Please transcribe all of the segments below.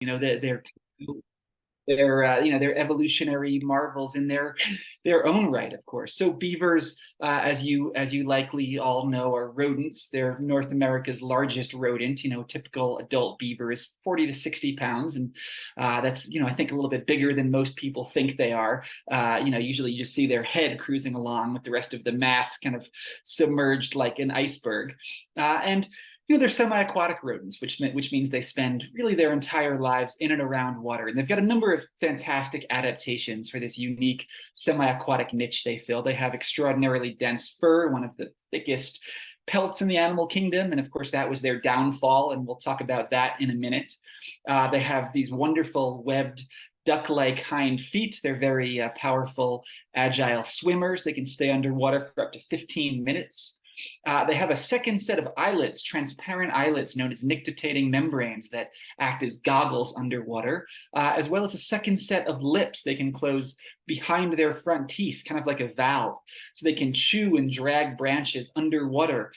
You know, they're evolutionary marvels in their own right, of course. So beavers, as you likely all know, are rodents. They're North America's largest rodent. You know, typical adult beaver is 40 to 60 pounds, and that's, I think, a little bit bigger than most people think they are. Usually you just see their head cruising along with the rest of the mass kind of submerged like an iceberg, and they're semi-aquatic rodents, which means they spend really their entire lives in and around water. And they've got a number of fantastic adaptations for this unique semi-aquatic niche they fill. They have extraordinarily dense fur, one of the thickest pelts in the animal kingdom. And of course, that was their downfall. And we'll talk about that in a minute. They have these wonderful webbed duck-like hind feet. They're very powerful, agile swimmers. They can stay underwater for up to 15 minutes. They have a second set of eyelids, transparent eyelids known as nictitating membranes that act as goggles underwater, as well as a second set of lips they can close behind their front teeth, kind of like a valve, so they can chew and drag branches underwater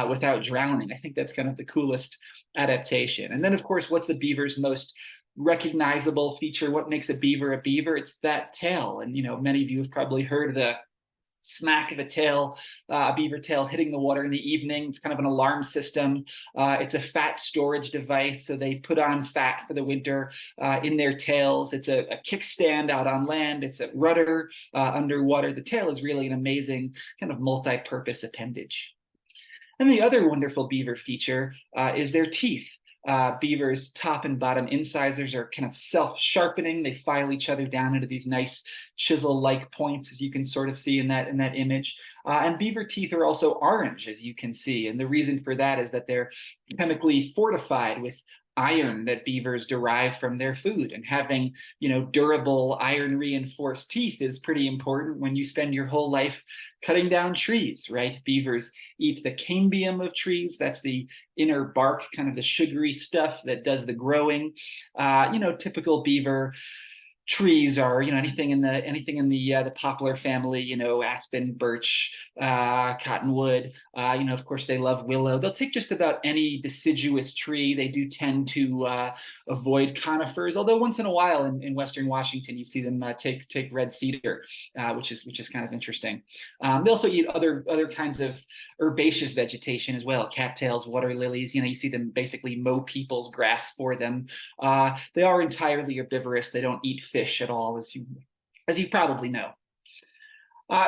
without drowning. I think that's kind of the coolest adaptation. And then, of course, what's the beaver's most recognizable feature? What makes a beaver a beaver? It's that tail. And, many of you have probably heard the smack of a tail, a beaver tail hitting the water in the evening. It's kind of an alarm system. It's a fat storage device, so they put on fat for the winter in their tails. It's a kickstand out on land. It's a rudder underwater. The tail is really an amazing kind of multi-purpose appendage. And the other wonderful beaver feature is their teeth. Beavers' top and bottom incisors are kind of self-sharpening. They file each other down into these nice chisel-like points, as you can sort of see in that image. And beaver teeth are also orange, as you can see. And the reason for that is that they're chemically fortified with iron that beavers derive from their food. And having, durable iron reinforced teeth is pretty important when you spend your whole life cutting down trees, right? Beavers eat the cambium of trees. That's the inner bark, kind of the sugary stuff that does the growing. Typical beaver trees are, anything in the poplar family, aspen, birch, cottonwood. Of course, they love willow. They'll take just about any deciduous tree. They do tend to avoid conifers, although once in a while in Western Washington, you see them take red cedar, which is kind of interesting. They also eat other kinds of herbaceous vegetation as well, cattails, water lilies. You see them basically mow people's grass for them. They are entirely herbivorous. They don't eat fish at all, as you probably know.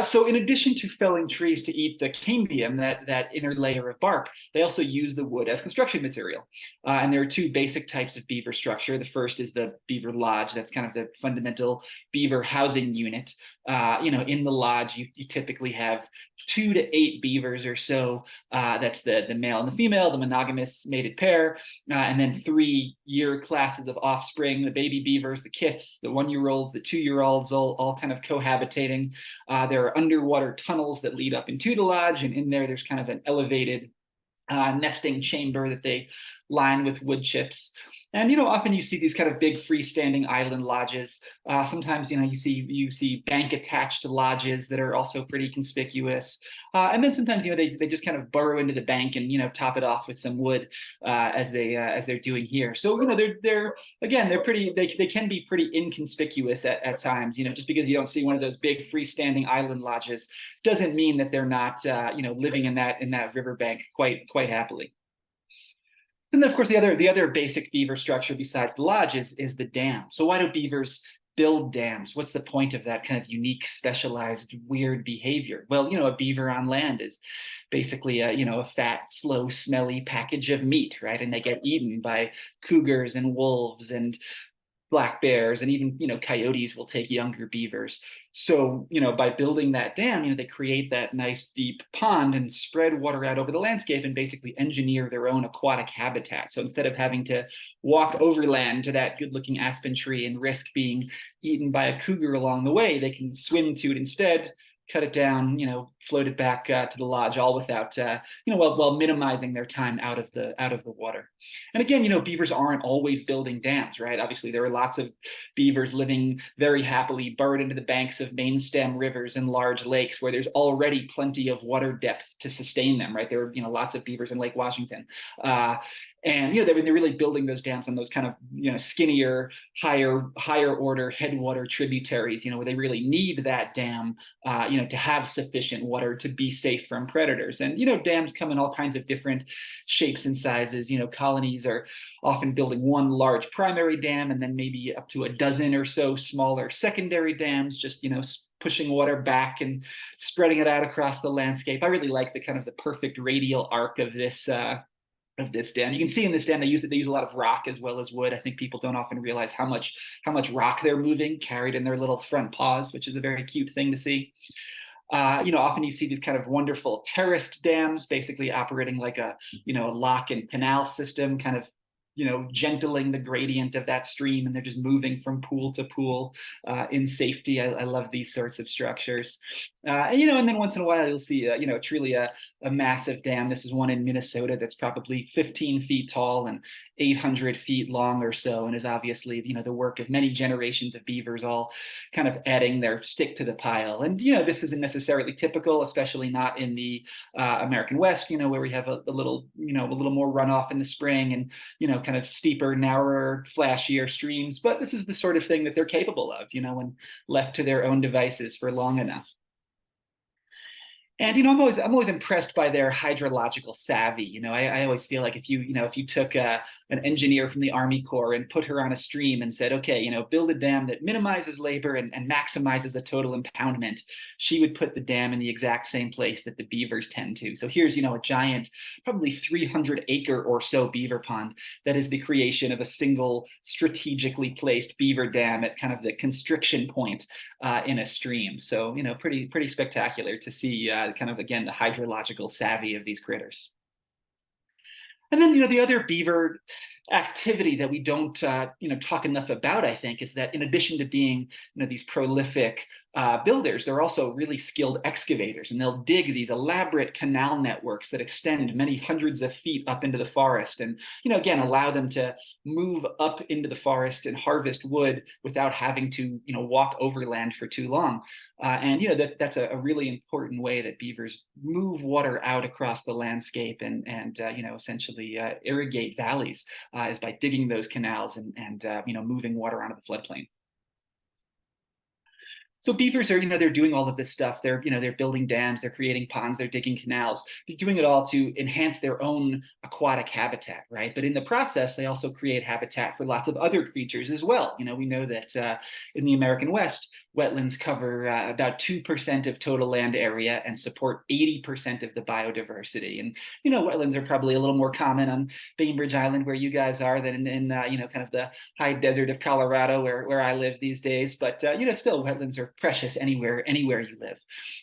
So in addition to felling trees to eat the cambium, that inner layer of bark, they also use the wood as construction material. And there are two basic types of beaver structure. The first is the beaver lodge. That's kind of the fundamental beaver housing unit. In the lodge, you typically have 2 to 8 beavers or so. That's the male and the female, the monogamous mated pair, and then 3 year classes of offspring, the baby beavers, the kits, the 1-year-olds, the 2-year-olds, all kind of cohabitating. There are underwater tunnels that lead up into the lodge, and in there's kind of an elevated nesting chamber that they line with wood chips. And often you see these kind of big freestanding island lodges. Sometimes you see bank attached lodges that are also pretty conspicuous. And then sometimes they just kind of burrow into the bank and top it off with some wood as they're doing here. So they're pretty. They can be pretty inconspicuous at times. Just because you don't see one of those big freestanding island lodges doesn't mean that they're not living in that riverbank quite happily. And then, of course, the other basic beaver structure besides the lodge is the dam. So why do beavers build dams? What's the point of that kind of unique, specialized, weird behavior? Well, a beaver on land is basically a fat, slow, smelly package of meat, right? And they get eaten by cougars and wolves and black bears, and even coyotes will take younger beavers. So by building that dam, they create that nice deep pond and spread water out over the landscape and basically engineer their own aquatic habitat. So instead of having to walk overland to that good-looking aspen tree and risk being eaten by a cougar along the way, they can swim to it instead, cut it down, float it back to the lodge, all without, while minimizing their time out of the water. And again, beavers aren't always building dams, right? Obviously, there are lots of beavers living very happily burrowed into the banks of main stem rivers and large lakes where there's already plenty of water depth to sustain them, right? There are, lots of beavers in Lake Washington. And they're really building those dams on those kind of skinnier, higher order headwater tributaries, where they really need that dam, to have sufficient water to be safe from predators. And dams come in all kinds of different shapes and sizes. Colonies are often building one large primary dam and then maybe up to a dozen or so smaller secondary dams, just pushing water back and spreading it out across the landscape. I really like the perfect radial arc of this dam. You can see in this dam they use a lot of rock as well as wood. I think people don't often realize how much rock they're moving, carried in their little front paws, which is a very cute thing to see. Often you see these kind of wonderful terraced dams, basically operating like a lock and canal system, kind of gentling the gradient of that stream, and they're just moving from pool to pool in safety. I love these sorts of structures. And then once in a while you'll see, truly a massive dam. This is one in Minnesota that's probably 15 feet tall and 800 feet long or so, and is obviously, the work of many generations of beavers, all kind of adding their stick to the pile. And, this isn't necessarily typical, especially not in the American West, where we have a little more runoff in the spring and, kind of steeper, narrower, flashier streams. But this is the sort of thing that they're capable of, when left to their own devices for long enough. And I'm always impressed by their hydrological savvy. I always feel like if you took an engineer from the Army Corps and put her on a stream and said, okay, build a dam that minimizes labor and maximizes the total impoundment, she would put the dam in the exact same place that the beavers tend to. So here's a giant, probably 300-acre or so beaver pond that is the creation of a single strategically placed beaver dam at kind of the constriction point in a stream. So pretty spectacular to see. Kind of, again, the hydrological savvy of these critters. And then, the other beaver activity that we don't, talk enough about, I think, is that in addition to being, these prolific builders, they're also really skilled excavators, and they'll dig these elaborate canal networks that extend many hundreds of feet up into the forest, and, again, allow them to move up into the forest and harvest wood without having to, walk overland for too long. And that's a really important way that beavers move water out across the landscape and essentially irrigate valleys, is by digging those canals and moving water onto the floodplain. So beavers are, they're doing all of this stuff. They're building dams, they're creating ponds, they're digging canals. They're doing it all to enhance their own aquatic habitat, right? But in the process, they also create habitat for lots of other creatures as well. We know that in the American West, wetlands cover about 2% of total land area and support 80% of the biodiversity. And, wetlands are probably a little more common on Bainbridge Island, where you guys are, than in kind of the high desert of Colorado, where I live these days. But, still, wetlands are precious anywhere you live.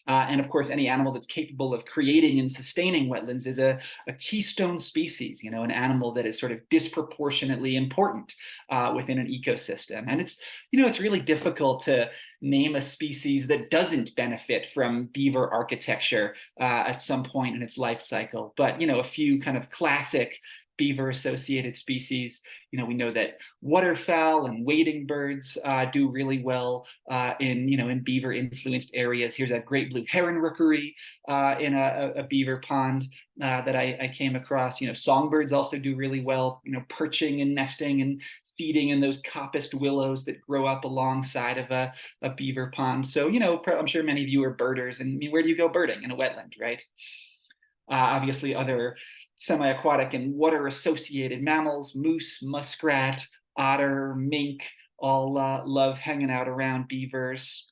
And of course, any animal that's capable of creating and sustaining wetlands is a keystone species, an animal that is sort of disproportionately important within an ecosystem. And it's really difficult to name a species that doesn't benefit from beaver architecture at some point in its life cycle. But, a few kind of classic beaver associated species, we know that waterfowl and wading birds do really well in beaver influenced areas. Here's a great blue heron rookery in a beaver pond that I came across. Songbirds also do really well, perching and nesting and feeding in those coppiced willows that grow up alongside of a beaver pond. So, I'm sure many of you are birders, and where do you go birding? In a wetland, right? Obviously, other semi-aquatic and water-associated mammals, moose, muskrat, otter, mink, all love hanging out around beavers.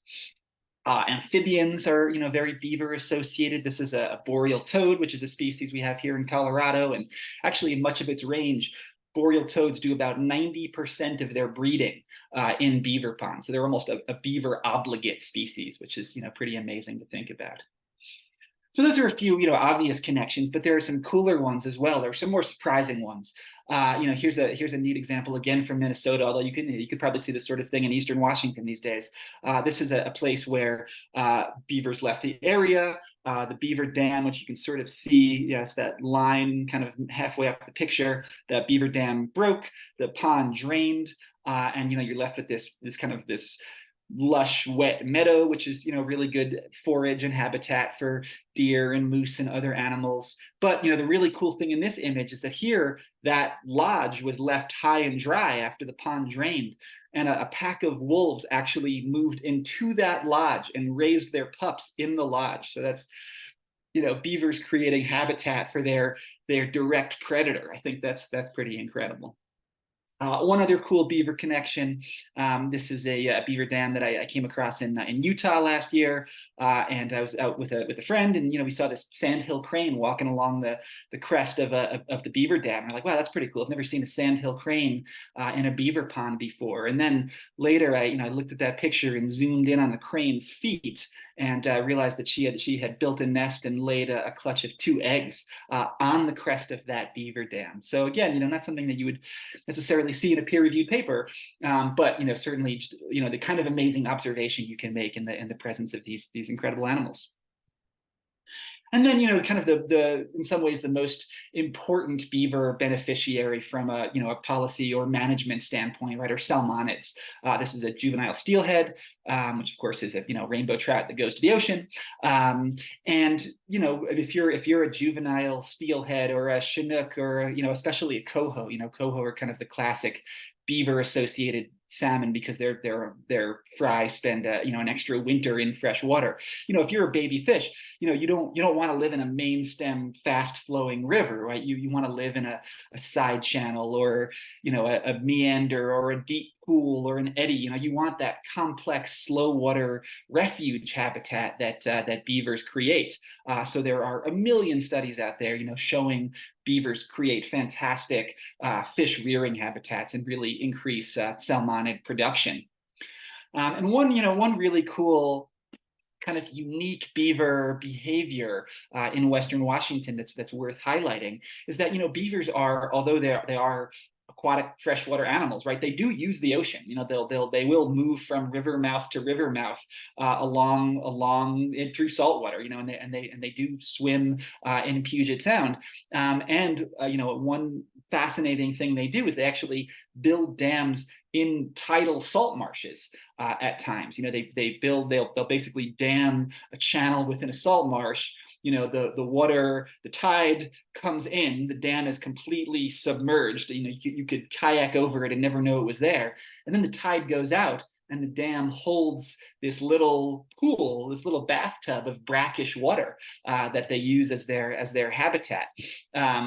Amphibians are, very beaver associated. This is a boreal toad, which is a species we have here in Colorado, and actually in much of its range, boreal toads do about 90% of their breeding in beaver ponds. So they're almost a beaver obligate species, which is, pretty amazing to think about. So those are a few, obvious connections, but there are some cooler ones as well. There are some more surprising ones. Here's a neat example again from Minnesota, although you could probably see this sort of thing in Eastern Washington these days. This is a place where beavers left the area. The beaver dam, which you can sort of see, it's that line kind of halfway up the picture. The beaver dam broke, the pond drained, and you're left with this lush, wet meadow, which is, really good forage and habitat for deer and moose and other animals. But, the really cool thing in this image is that here, that lodge was left high and dry after the pond drained. And a pack of wolves actually moved into that lodge and raised their pups in the lodge. So that's, beavers creating habitat for their direct predator. I think that's pretty incredible. One other cool beaver connection. This is a beaver dam that I came across in Utah last year, and I was out with a friend, and we saw this sandhill crane walking along the crest of the beaver dam. And we're like, wow, that's pretty cool. I've never seen a sandhill crane in a beaver pond before. And then later, I looked at that picture and zoomed in on the crane's feet, and realized that she had built a nest and laid a clutch of 2 eggs on the crest of that beaver dam. So again, not something that you would necessarily see in a peer-reviewed paper, but certainly, the kind of amazing observation you can make in the presence of these incredible animals. And then, kind of the in some ways the most important beaver beneficiary from a policy or management standpoint, right, are salmonids. This is a juvenile steelhead, which of course is a rainbow trout that goes to the ocean. And if you're a juvenile steelhead or a chinook or especially a coho, coho are kind of the classic beaver associated salmon because their fry spend an extra winter in fresh water. If you're a baby fish, you don't want to live in a main stem fast flowing river, right? You want to live in a side channel or a meander or a deep pool or an eddy. You want that complex slow water refuge habitat that beavers create. So there are a million studies out there showing beavers create fantastic fish rearing habitats and really increase salmonid production. And one really cool kind of unique beaver behavior in Western Washington that's worth highlighting is that beavers are, although they are aquatic freshwater animals, right? They do use the ocean. They will move from river mouth to river mouth along through saltwater. And they do swim in Puget Sound. One fascinating thing they do is they actually build dams in tidal salt marshes at times. They'll basically dam a channel within a salt marsh. The water, the tide comes in, the dam is completely submerged. You could kayak over it and never know it was there. And then the tide goes out and the dam holds this little pool, this little bathtub of brackish water that they use as their habitat,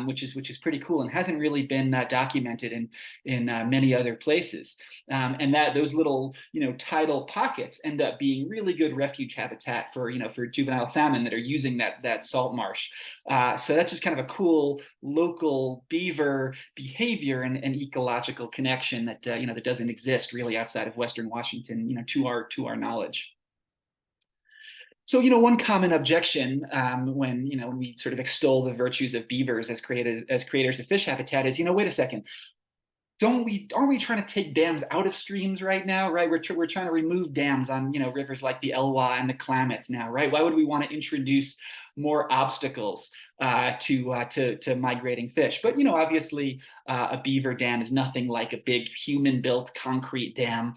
which is pretty cool and hasn't really been documented in many other places. And that those little tidal pockets end up being really good refuge habitat for juvenile salmon that are using that salt marsh. So that's just kind of a cool local beaver behavior and ecological connection that that doesn't exist really outside of Western Washington, to our knowledge. So, one common objection when we sort of extol the virtues of beavers as creators of fish habitat is, wait a second, aren't we trying to take dams out of streams right now, right? We're trying to remove dams on rivers like the Elwha and the Klamath now, right? Why would we want to introduce more obstacles to migrating fish? But obviously a beaver dam is nothing like a big human-built concrete dam.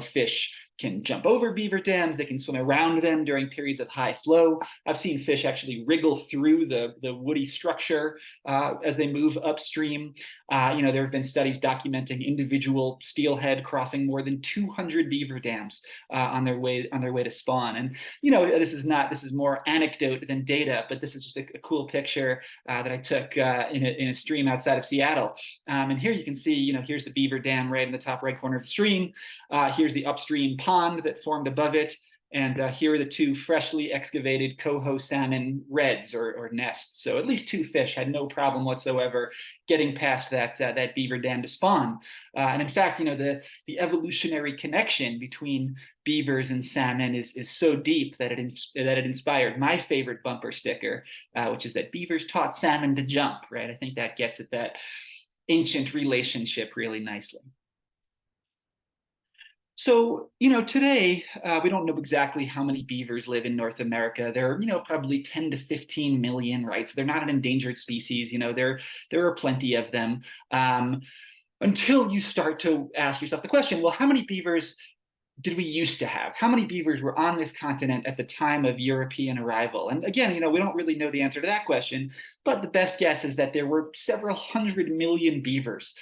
Fish can jump over beaver dams, they can swim around them during periods of high flow. I've seen fish actually wriggle through the woody structure as they move upstream. There have been studies documenting individual steelhead crossing more than 200 beaver dams on their way to spawn. And this is more anecdote than data, but this is just a cool picture that I took in a stream outside of Seattle. And here you can see, here's the beaver dam right in the top right corner of the stream. Here's the upstream pond that formed above it. And here are the 2 freshly excavated coho salmon redds or nests. So at least 2 fish had no problem whatsoever getting past that beaver dam to spawn. And in fact, the evolutionary connection between beavers and salmon is so deep that it inspired my favorite bumper sticker, which is that beavers taught salmon to jump, right? I think that gets at that ancient relationship really nicely. So, today, we don't know exactly how many beavers live in North America. There are, probably 10 to 15 million, right? So they're not an endangered species. There are plenty of them. Until you start to ask yourself the question, well, how many beavers did we used to have? How many beavers were on this continent at the time of European arrival? And again, we don't really know the answer to that question, but the best guess is that there were several 100 million beavers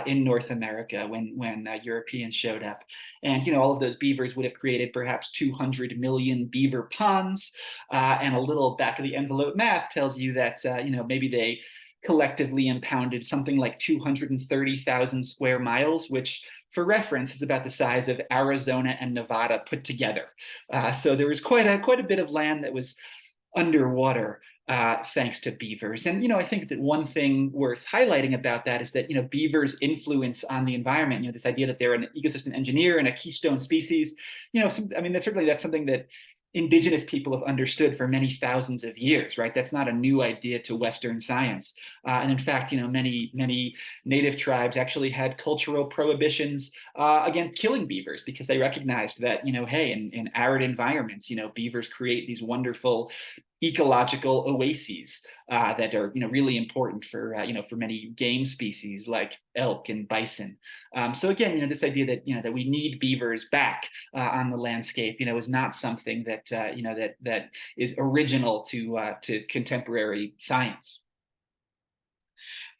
in North America when Europeans showed up. And, all of those beavers would have created perhaps 200 million beaver ponds. And a little back of the envelope math tells you that, maybe they collectively impounded something like 230,000 square miles, which for reference is about the size of Arizona and Nevada put together. So there was quite a bit of land that was underwater thanks to beavers. And, I think that one thing worth highlighting about that is that, beavers' influence on the environment, this idea that they're an ecosystem engineer and a keystone species, that's something that indigenous people have understood for many thousands of years, right? That's not a new idea to Western science. And in fact, many native tribes actually had cultural prohibitions against killing beavers because they recognized that, hey, in arid environments, beavers create these wonderful ecological oases that are really important for many game species like elk and bison. So again, this idea that that we need beavers back on the landscape is not something that that is original to contemporary science.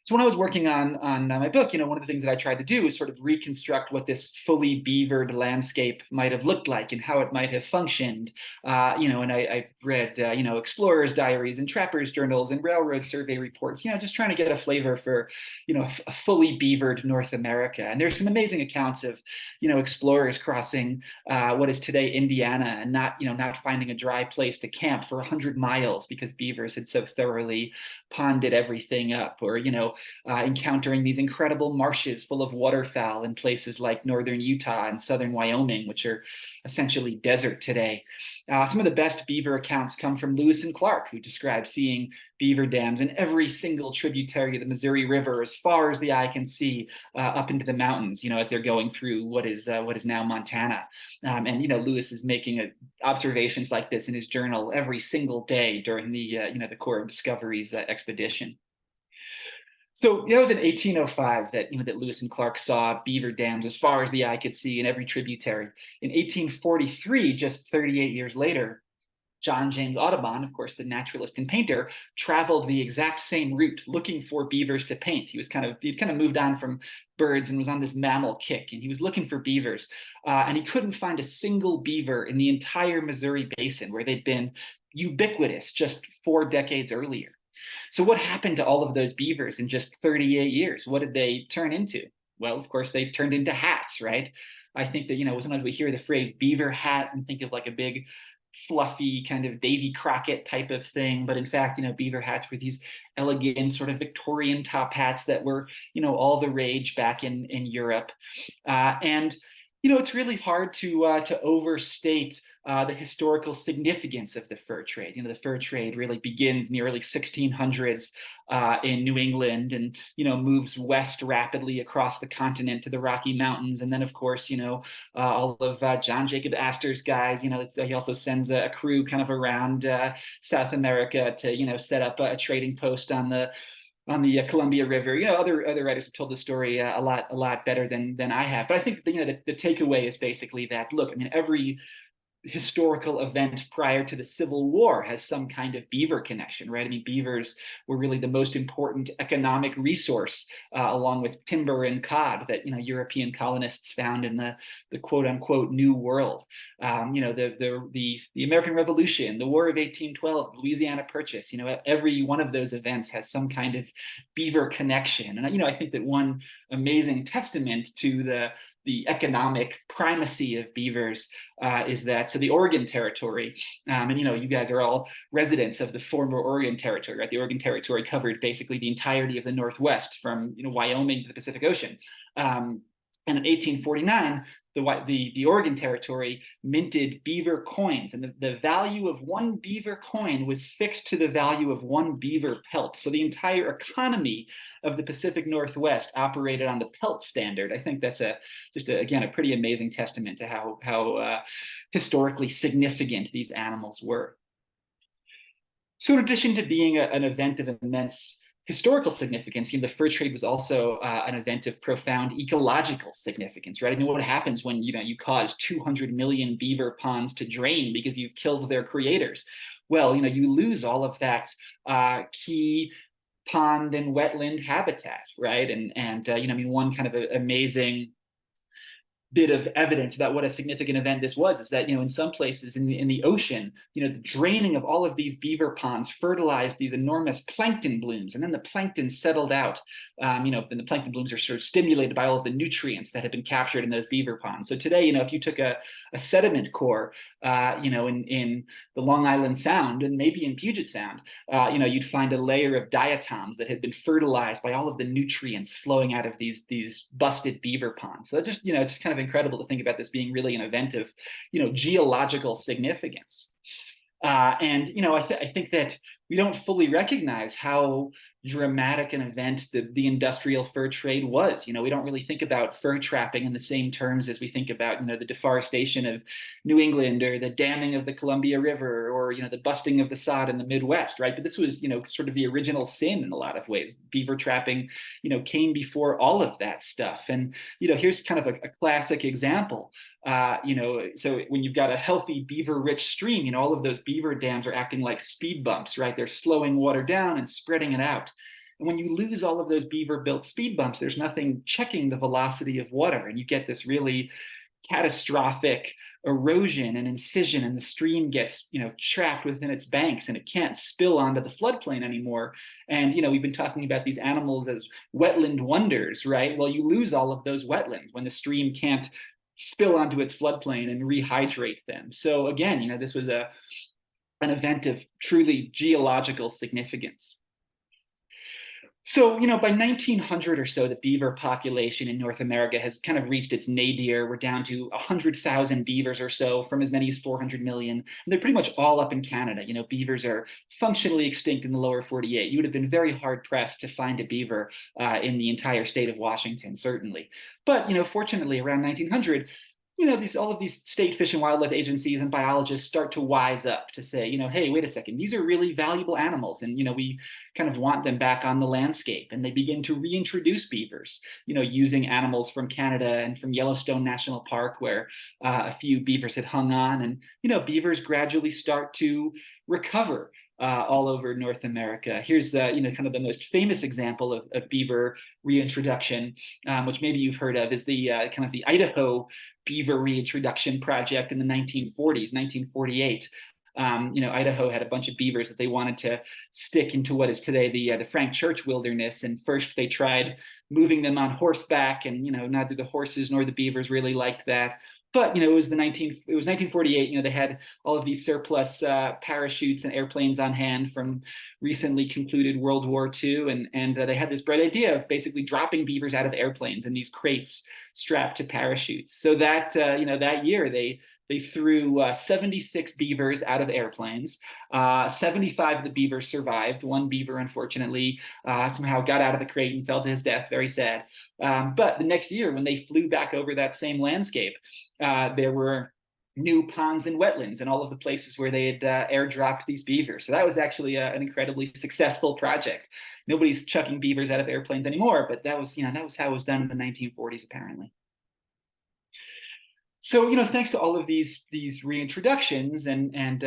So when I was working on my book, one of the things that I tried to do is sort of reconstruct what this fully beavered landscape might have looked like and how it might have functioned. And I read, explorers' diaries and trappers' journals and railroad survey reports, just trying to get a flavor for, a fully beavered North America. And there's some amazing accounts of, explorers crossing what is today Indiana and not finding a dry place to camp for 100 miles because beavers had so thoroughly ponded everything up, or, encountering these incredible marshes full of waterfowl in places like northern Utah and southern Wyoming, which are essentially desert today. Some of the best beaver accounts come from Lewis and Clark, who describe seeing beaver dams in every single tributary of the Missouri River as far as the eye can see up into the mountains, as they're going through what is now Montana. And Lewis is making observations like this in his journal every single day during the Corps of Discovery's expedition. So it was in 1805 that that Lewis and Clark saw beaver dams as far as the eye could see in every tributary. In 1843, just 38 years later, John James Audubon, of course, the naturalist and painter, traveled the exact same route looking for beavers to paint. He'd kind of moved on from birds and was on this mammal kick, and he was looking for beavers. And he couldn't find a single beaver in the entire Missouri basin where they'd been ubiquitous just 4 decades earlier. So what happened to all of those beavers in just 38 years? What did they turn into? Well, of course, they turned into hats, right? I think that, sometimes we hear the phrase beaver hat and think of like a big fluffy kind of Davy Crockett type of thing. But in fact, beaver hats were these elegant sort of Victorian top hats that were, all the rage back in Europe. And it's really hard to overstate the historical significance of the fur trade. The fur trade really begins in the early 1600s in New England and, moves west rapidly across the continent to the Rocky Mountains. And then, of course, all of John Jacob Astor's guys, he also sends a crew kind of around South America to, set up a trading post on the Columbia River. Other writers have told the story a lot better than I have. But I think the takeaway is basically that, look, every historical event prior to the Civil War has some kind of beaver connection, right? Beavers were really the most important economic resource, along with timber and cod, that European colonists found in the quote unquote New World. The American Revolution, the War of 1812, Louisiana Purchase. Every one of those events has some kind of beaver connection, and I think that one amazing testament to the economic primacy of beavers is that, so the Oregon Territory, and you guys are all residents of the former Oregon Territory, right? The Oregon Territory covered basically the entirety of the Northwest from Wyoming to the Pacific Ocean. And in 1849, the Oregon Territory minted beaver coins, and the value of one beaver coin was fixed to the value of one beaver pelt. So the entire economy of the Pacific Northwest operated on the pelt standard. I think that's again a pretty amazing testament to how historically significant these animals were. So in addition to being an event of immense historical significance, the fur trade was also an event of profound ecological significance, right? I mean, what happens when you cause 200 million beaver ponds to drain because you've killed their creators? Well, you lose all of that key pond and wetland habitat, right? And I mean, one kind of amazing bit of evidence about what a significant event this was is that in some places in the ocean, the draining of all of these beaver ponds fertilized these enormous plankton blooms, and then the plankton settled out. And the plankton blooms are sort of stimulated by all of the nutrients that had been captured in those beaver ponds. So today, if you took a sediment core, in the Long Island Sound and maybe in Puget Sound, you'd find a layer of diatoms that had been fertilized by all of the nutrients flowing out of these busted beaver ponds. So it's kind of incredible to think about this being really an event of geological significance. And I think that we don't fully recognize how dramatic an event the industrial fur trade was. We don't really think about fur trapping in the same terms as we think about the deforestation of New England or the damming of the Columbia River or the busting of the sod in the Midwest, right? But this was sort of the original sin in a lot of ways. Beaver trapping came before all of that stuff. And here's kind of a classic example. So when you've got a healthy beaver-rich stream, all of those beaver dams are acting like speed bumps, right? They're slowing water down and spreading it out. And when you lose all of those beaver-built speed bumps, there's nothing checking the velocity of water, and you get this really catastrophic erosion and incision, and the stream gets trapped within its banks, and it can't spill onto the floodplain anymore. And we've been talking about these animals as wetland wonders, right? Well, you lose all of those wetlands when the stream can't spill onto its floodplain and rehydrate them. So again, this was an event of truly geological significance. So, by 1900 or so, the beaver population in North America has kind of reached its nadir. We're down to 100,000 beavers or so from as many as 400 million. And they're pretty much all up in Canada. Beavers are functionally extinct in the lower 48. You would have been very hard pressed to find a beaver in the entire state of Washington, certainly. But, fortunately, around 1900, all of these state fish and wildlife agencies and biologists start to wise up to say, hey, wait a second, these are really valuable animals, and we kind of want them back on the landscape. And they begin to reintroduce beavers, using animals from Canada and from Yellowstone National Park, where a few beavers had hung on, and beavers gradually start to recover all over North America. Here's kind of the most famous example of beaver reintroduction, which maybe you've heard of, is the kind of the Idaho beaver reintroduction project in the 1940s, 1948. Idaho had a bunch of beavers that they wanted to stick into what is today the Frank Church Wilderness. And first they tried moving them on horseback, and neither the horses nor the beavers really liked that. But it was 1948. They had all of these surplus parachutes and airplanes on hand from recently concluded World War II, and they had this bright idea of basically dropping beavers out of airplanes in these crates strapped to parachutes. So that that year they threw 76 beavers out of airplanes. 75 of the beavers survived. One beaver, unfortunately, somehow got out of the crate and fell to his death. Very sad. But the next year, when they flew back over that same landscape, there were new ponds and wetlands and all of the places where they had airdropped these beavers. So that was actually an incredibly successful project. Nobody's chucking beavers out of airplanes anymore, but that was how it was done in the 1940s, apparently. So, thanks to all of these reintroductions and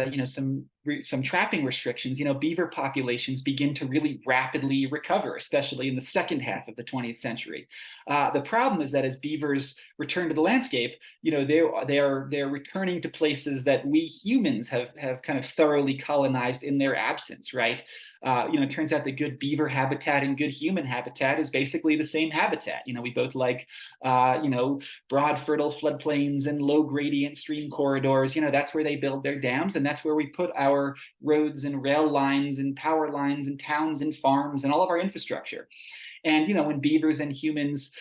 some trapping restrictions, beaver populations begin to really rapidly recover, especially in the second half of the 20th century. The problem is that as beavers return to the landscape, they're returning to places that we humans have kind of thoroughly colonized in their absence, right? It turns out that good beaver habitat and good human habitat is basically the same habitat. We both like, broad, fertile floodplains and low gradient stream corridors. That's where they build their dams, and that's where we put our roads and rail lines and power lines and towns and farms and all of our infrastructure. And, when beavers and humans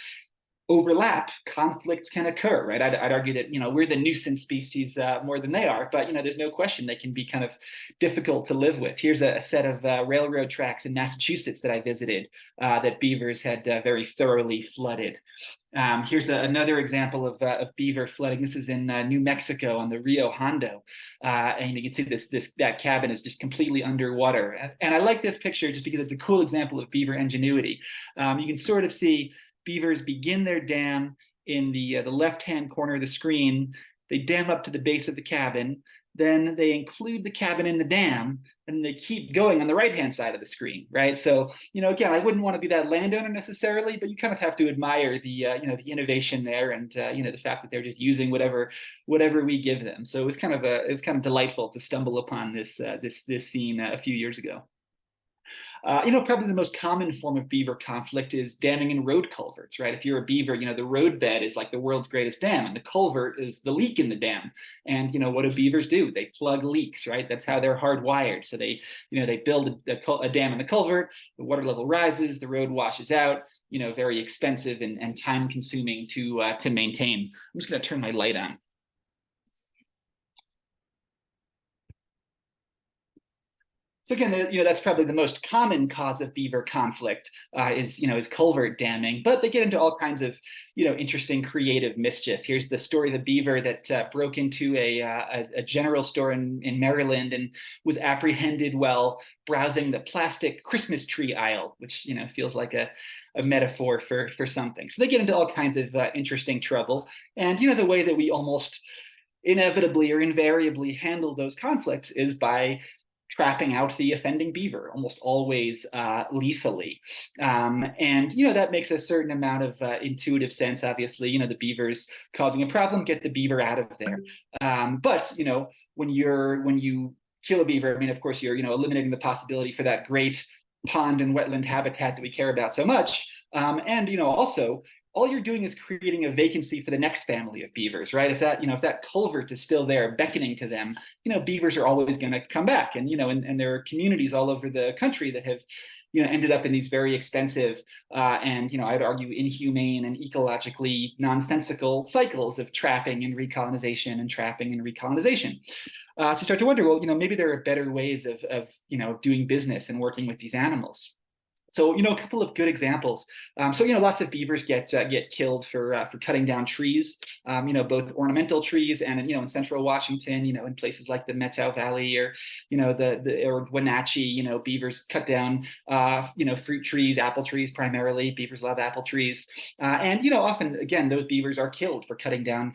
overlap, conflicts can occur, right? I'd argue that, we're the nuisance species more than they are, but, there's no question they can be kind of difficult to live with. Here's a set of railroad tracks in Massachusetts that I visited that beavers had very thoroughly flooded. Here's another example of beaver flooding. This is in New Mexico on the Rio Hondo, and you can see that cabin is just completely underwater. And I like this picture just because it's a cool example of beaver ingenuity. You can sort of see beavers begin their dam in the left-hand corner of the screen. They dam up to the base of the cabin. Then they include the cabin in the dam, and they keep going on the right-hand side of the screen, right? So, again, I wouldn't want to be that landowner necessarily, but you kind of have to admire the the innovation there, and the fact that they're just using whatever we give them. So it was kind of delightful to stumble upon this scene a few years ago. Probably the most common form of beaver conflict is damming in road culverts, right? If you're a beaver, the road bed is like the world's greatest dam, and the culvert is the leak in the dam. And what do beavers do? They plug leaks, right? That's how they're hardwired. So they build a dam in the culvert, the water level rises, the road washes out. Very expensive and time consuming to maintain. I'm just going to turn my light on. So again, that's probably the most common cause of beaver conflict is culvert damming, but they get into all kinds of interesting creative mischief. Here's the story of the beaver that broke into a general store in Maryland and was apprehended while browsing the plastic Christmas tree aisle, which feels like a metaphor for something. So they get into all kinds of interesting trouble, and the way that we almost inevitably or invariably handle those conflicts is by trapping out the offending beaver, almost always lethally. And that makes a certain amount of intuitive sense. Obviously, the beaver's causing a problem, get the beaver out of there. But when you kill a beaver, I mean, of course, you're eliminating the possibility for that great pond and wetland habitat that we care about so much. And also, all you're doing is creating a vacancy for the next family of beavers, right? If that culvert is still there beckoning to them, beavers are always going to come back. And and there are communities all over the country that have ended up in these very expensive and I'd argue inhumane and ecologically nonsensical cycles of trapping and recolonization and trapping and recolonization. So you start to wonder, well, maybe there are better ways of doing business and working with these animals. So, a couple of good examples. So, lots of beavers get killed for cutting down trees, both ornamental trees and, in central Washington, in places like the Methow Valley or, or Wenatchee, beavers cut down, fruit trees, apple trees primarily. Beavers love apple trees. And, often, again, those beavers are killed for cutting down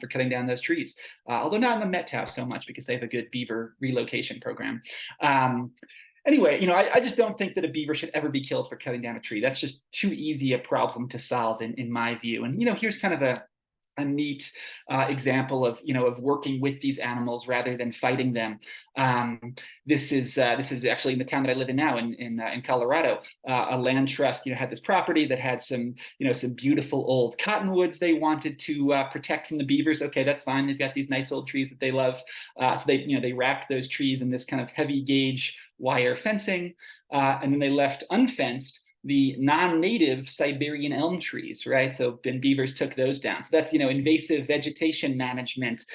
those trees, although not in the Methow so much because they have a good beaver relocation program. Anyway, I just don't think that a beaver should ever be killed for cutting down a tree. That's just too easy a problem to solve in my view. And, here's kind of a neat example of working with these animals rather than fighting them. This is actually in the town that I live in now in Colorado. A land trust had this property that had some beautiful old cottonwoods they wanted to protect from the beavers. Okay, that's fine. They've got these nice old trees that they love. So they wrapped those trees in this kind of heavy gauge wire fencing, and then they left unfenced the non-native Siberian elm trees, right? So then beavers took those down. So that's invasive vegetation management,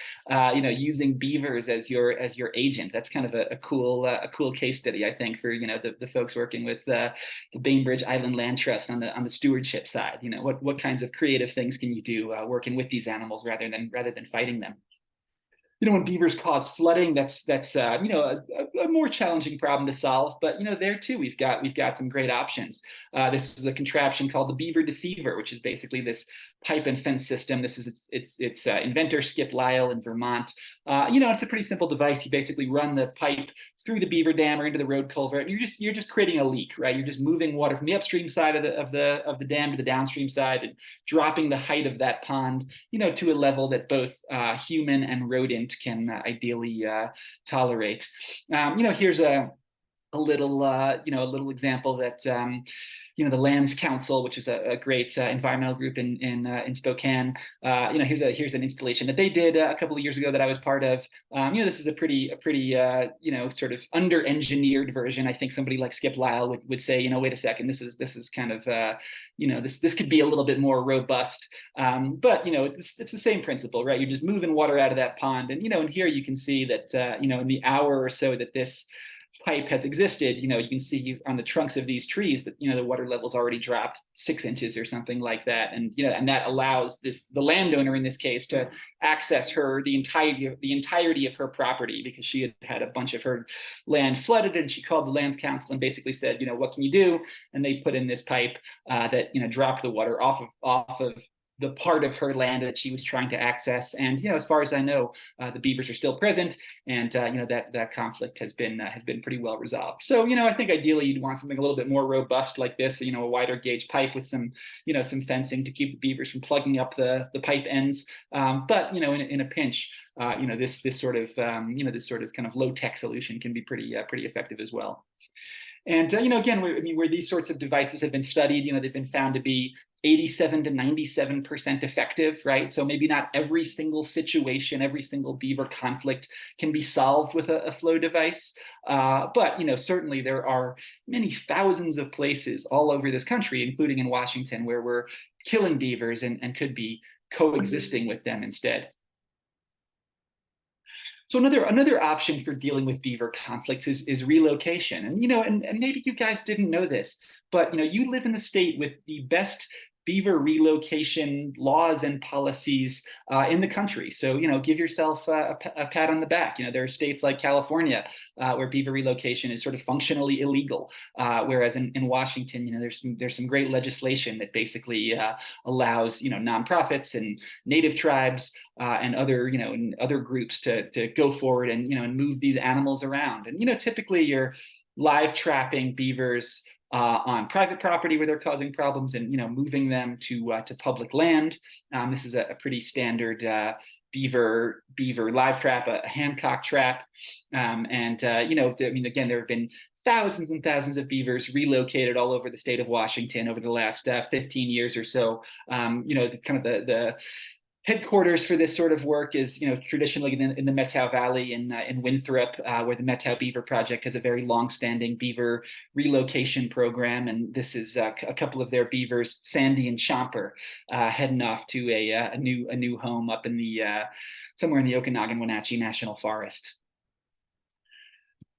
using beavers as your agent. That's kind of a cool case study, I think, for the folks working with the Bainbridge Island Land Trust on the stewardship side. What kinds of creative things can you do working with these animals rather than fighting them? When beavers cause flooding, that's a more challenging problem to solve. But there too, we've got some great options. This is a contraption called the Beaver Deceiver, which is basically this pipe and fence system. This is its inventor Skip Lyle in Vermont. It's a pretty simple device. You basically run the pipe through the beaver dam or into the road culvert, and you're just creating a leak, right? You're just moving water from the upstream side of the dam to the downstream side and dropping the height of that pond, to a level that both human and rodent can ideally tolerate. Here's a little example that the Lands Council, which is a great environmental group in Spokane. Here's an installation that they did a couple of years ago that I was part of. This is a pretty sort of under-engineered version. I think somebody like Skip Lyle would say, wait a second, this is kind of this could be a little bit more robust. But it's the same principle, right? You're just moving water out of that pond, and here you can see that in the hour or so that this pipe has existed, you can see on the trunks of these trees that the water level's already dropped 6 inches or something like that, and that allows the landowner in this case to access the entirety of her property, because she had a bunch of her land flooded, and she called the Lands Council and basically said, what can you do? And they put in this pipe that dropped the water off of the part of her land that she was trying to access. And as far as I know, the beavers are still present, and that conflict has been pretty well resolved. So I think ideally you'd want something a little bit more robust like this, a wider gauge pipe with some fencing to keep the beavers from plugging up the pipe ends. But in a pinch, this sort of kind of low tech solution can be pretty effective as well. And again, where these sorts of devices have been studied, they've been found to be 87 to 97% effective, right? So maybe not every single situation, every single beaver conflict can be solved with a flow device. But certainly there are many thousands of places all over this country, including in Washington, where we're killing beavers and could be coexisting with them instead. So another option for dealing with beaver conflicts is relocation. And and maybe you guys didn't know this, but you live in the state with the best beaver relocation laws and policies in the country. So give yourself a pat on the back. There are states like California where beaver relocation is sort of functionally illegal, whereas in Washington, there's some great legislation that basically allows nonprofits and native tribes and other groups to go forward and move these animals around. And typically you're live trapping beavers on private property where they're causing problems, and moving them to public land. This is a pretty standard beaver live trap, a Hancock trap, again, there have been thousands and thousands of beavers relocated all over the state of Washington over the last 15 years or so. The headquarters for this sort of work is, traditionally in the Methow Valley in Winthrop, where the Methow Beaver Project has a very long-standing beaver relocation program, and this is a couple of their beavers, Sandy and Chomper, heading off to a new home up in the somewhere in the Okanagan-Wenatchee National Forest.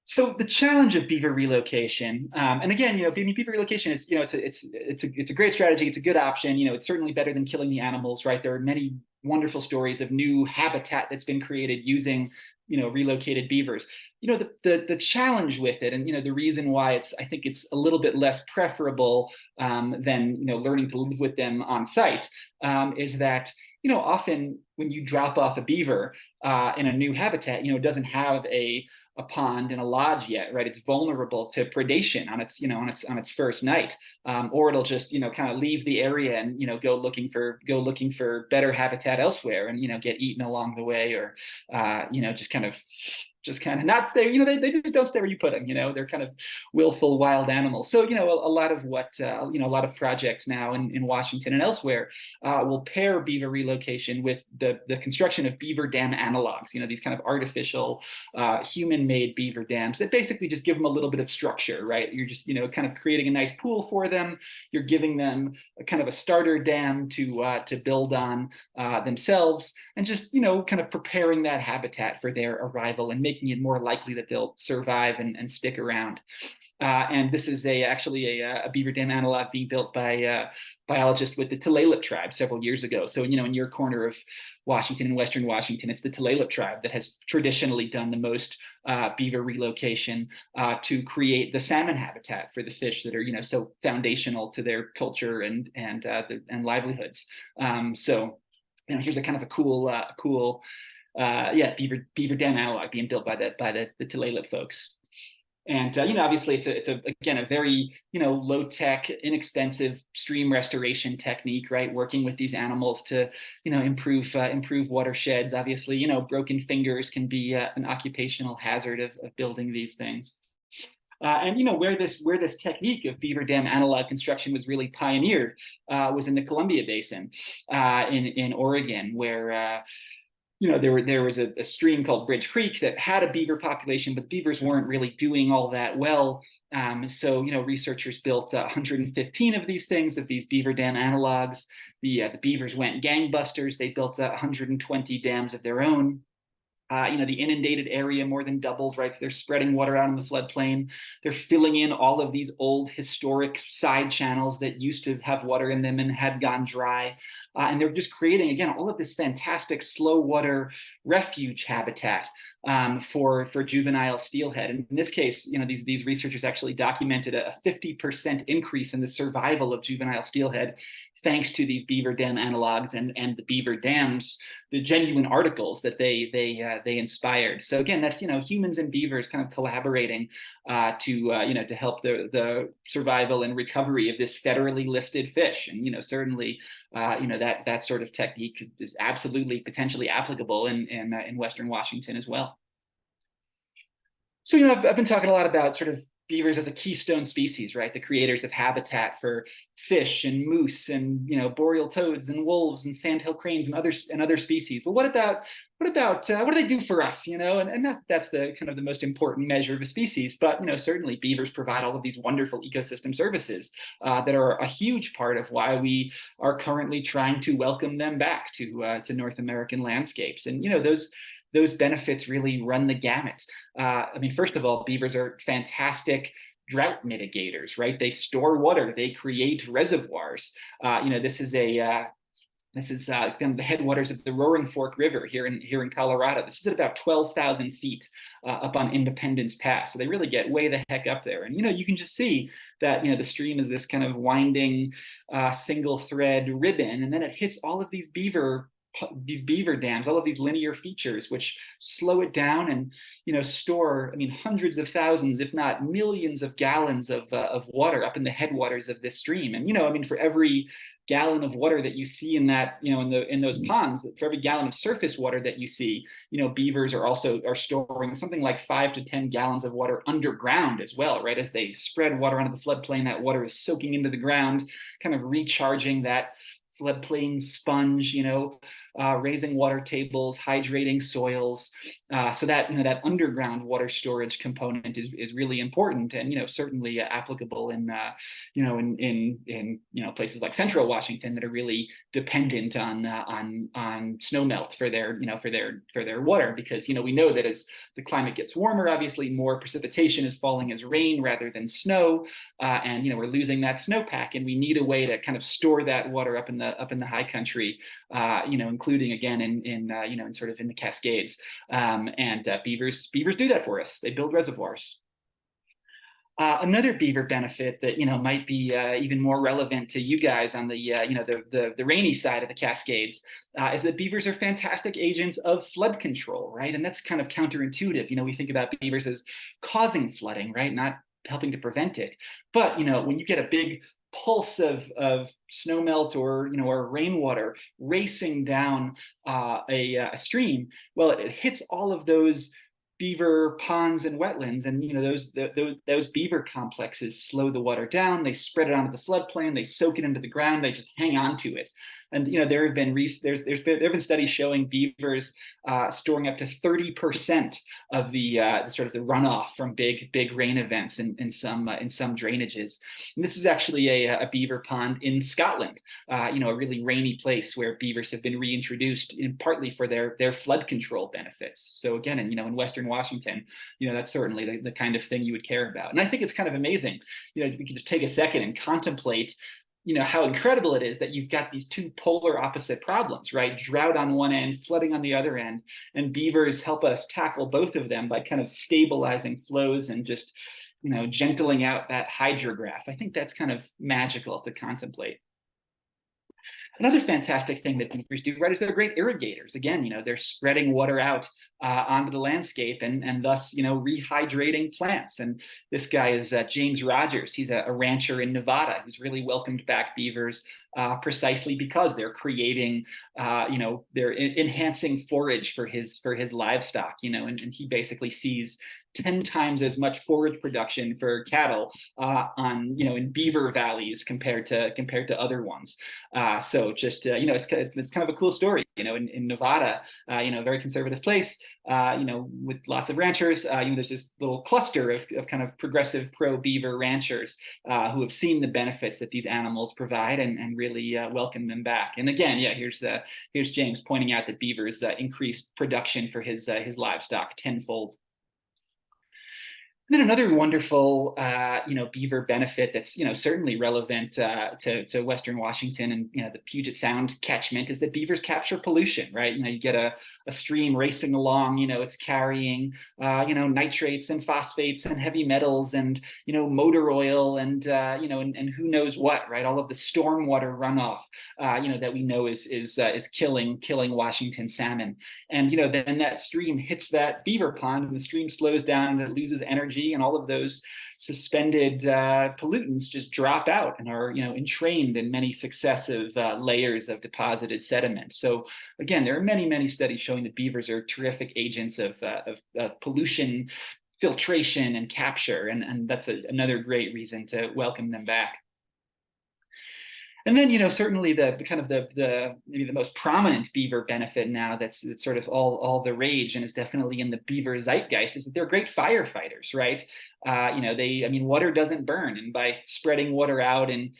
So the challenge of beaver relocation, and again, beaver relocation is, it's a great strategy. It's a good option. It's certainly better than killing the animals, right? There are many wonderful stories of new habitat that's been created using, relocated beavers. The challenge with it, and the reason why I think it's a little bit less preferable than learning to live with them on site, is that often when you drop off a beaver in a new habitat, it doesn't have a pond and a lodge yet, right? It's vulnerable to predation on its first night, or it'll just kind of leave the area and go looking for better habitat elsewhere, and get eaten along the way, or just kind of not stay, they just don't stay where you put them, they're kind of willful wild animals. So, a lot of what, a lot of projects now in Washington and elsewhere will pair beaver relocation with the construction of beaver dam analogs, these kind of artificial human-made beaver dams that basically just give them a little bit of structure, right? You're just, kind of creating a nice pool for them. You're giving them a kind of a starter dam to build on themselves, and just, kind of preparing that habitat for their arrival and making it more likely that they'll survive and stick around. And this is actually a beaver dam analog being built by biologists with the Tulalip tribe several years ago. So, in your corner of Washington and Western Washington, it's the Tulalip tribe that has traditionally done the most beaver relocation to create the salmon habitat for the fish that are, so foundational to their culture and livelihoods. So, here's a kind of a cool beaver dam analog being built by the Tulalip folks. And obviously it's again a very low tech, inexpensive stream restoration technique, right? Working with these animals to improve watersheds. Obviously, broken fingers can be an occupational hazard of building these things. And where this technique of beaver dam analog construction was really pioneered was in the Columbia Basin in Oregon, where there was a stream called Bridge Creek that had a beaver population, but beavers weren't really doing all that well. So researchers built 115 of these things, of these beaver dam analogs. The beavers went gangbusters. They built 120 dams of their own. The inundated area more than doubled, right? They're spreading water out in the floodplain. They're filling in all of these old historic side channels that used to have water in them and had gone dry. And they're just creating, again, all of this fantastic slow water refuge habitat for juvenile steelhead. And in this case, these researchers actually documented a 50% increase in the survival of juvenile steelhead thanks to these beaver dam analogs and the beaver dams, the genuine articles that they inspired. So again, that's humans and beavers kind of collaborating to help the survival and recovery of this federally listed fish. And certainly that sort of technique is absolutely potentially applicable in Western Washington as well. So I've been talking a lot about sort of beavers as a keystone species, right? The creators of habitat for fish and moose and boreal toads and wolves and sandhill cranes and other species. But what do they do for us? And that's the kind of the most important measure of a species. But certainly beavers provide all of these wonderful ecosystem services that are a huge part of why we are currently trying to welcome them back to North American landscapes. And those benefits really run the gamut. First of all, beavers are fantastic drought mitigators, right? They store water, they create reservoirs. This is kind of the headwaters of the Roaring Fork River here in Colorado. This is at about 12,000 feet up on Independence Pass. So they really get way the heck up there. And you can just see that the stream is this kind of winding single thread ribbon, and then it hits all of these beaver dams, all of these linear features, which slow it down and store hundreds of thousands, if not millions of gallons of water up in the headwaters of this stream. And for every gallon of water that you see in that in those ponds, for every gallon of surface water that you see, beavers are storing something like 5 to 10 gallons of water underground as well, right? As they spread water onto the floodplain, that water is soaking into the ground, kind of recharging that floodplain sponge, raising water tables, hydrating soils. So that that underground water storage component is really important, and certainly applicable in places like Central Washington that are really dependent on snowmelt for their water, because we know that as the climate gets warmer, obviously more precipitation is falling as rain rather than snow, and we're losing that snowpack, and we need a way to kind of store that water up in the high country, including again in sort of in the Cascades, and beavers do that for us. They build reservoirs. Another beaver benefit that might be even more relevant to you guys on the rainy side of the Cascades is that beavers are fantastic agents of flood control, right? And that's kind of counterintuitive. We think about beavers as causing flooding, right? Not helping to prevent it. But when you get a big pulse of snowmelt or rainwater racing down a stream, well, it hits all of those beaver ponds and wetlands, and those beaver complexes slow the water down. They spread it onto the floodplain. They soak it into the ground. They just hang on to it. And there have been studies showing beavers storing up to 30% of the sort of the runoff from big rain events in some drainages. And this is actually a beaver pond in Scotland, a really rainy place where beavers have been reintroduced, partly for their flood control benefits. So again, in Western Washington, that's certainly the kind of thing you would care about. And I think it's kind of amazing. We can just take a second and contemplate how incredible it is that you've got these two polar opposite problems, right? Drought on one end, flooding on the other end, and beavers help us tackle both of them by kind of stabilizing flows and just, gentling out that hydrograph. I think that's kind of magical to contemplate. Another fantastic thing that beavers do, right, is they're great irrigators. Again, they're spreading water out onto the landscape, and thus, rehydrating plants. And this guy is James Rogers. He's a rancher in Nevada who's really welcomed back beavers precisely because they're creating, they're enhancing forage for his livestock, and he basically sees 10 times as much forage production for cattle in beaver valleys compared to other ones. So just it's kind of a cool story. In Nevada, very conservative place, with lots of ranchers. There's this little cluster of kind of progressive pro beaver ranchers who have seen the benefits that these animals provide and really welcome them back. And again, here's James pointing out that beavers increase production for his livestock tenfold. And then another wonderful, beaver benefit that's, certainly relevant to Western Washington and, the Puget Sound catchment is that beavers capture pollution, right? You get a stream racing along, it's carrying, nitrates and phosphates and heavy metals and, motor oil and who knows what, right? All of the stormwater runoff, that we know is killing Washington salmon. And, then that stream hits that beaver pond and the stream slows down and it loses energy, and all of those suspended pollutants just drop out and are entrained in many successive layers of deposited sediment. So again, there are many studies showing that beavers are terrific agents of pollution filtration and capture, and that's another great reason to welcome them back. And then, certainly maybe the most prominent beaver benefit now that's sort of all the rage and is definitely in the beaver zeitgeist is that they're great firefighters, right? Water doesn't burn, and by spreading water out and,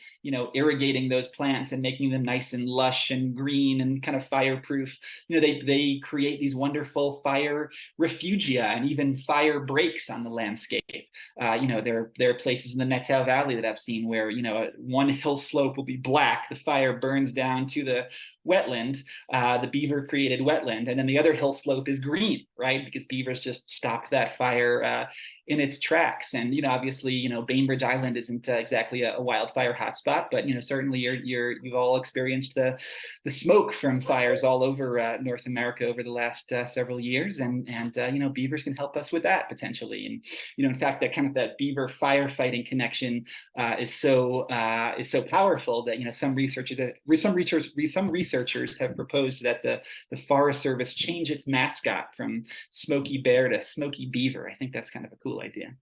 irrigating those plants and making them nice and lush and green and kind of fireproof, they create these wonderful fire refugia and even fire breaks on the landscape. There are places in the Natal Valley that I've seen where, one hill slope will be black, the fire burns down to the wetland, the beaver created wetland, and then the other hill slope is green, right? Because beavers just stopped that fire in its tracks. And obviously, Bainbridge Island isn't exactly a wildfire hotspot, but certainly you've all experienced the smoke from fires all over North America over the last several years, and beavers can help us with that potentially. And in fact, that beaver firefighting connection is so powerful that some researchers have proposed that the Forest Service change its mascot from Smokey Bear to Smokey Beaver. I think that's kind of a cool idea.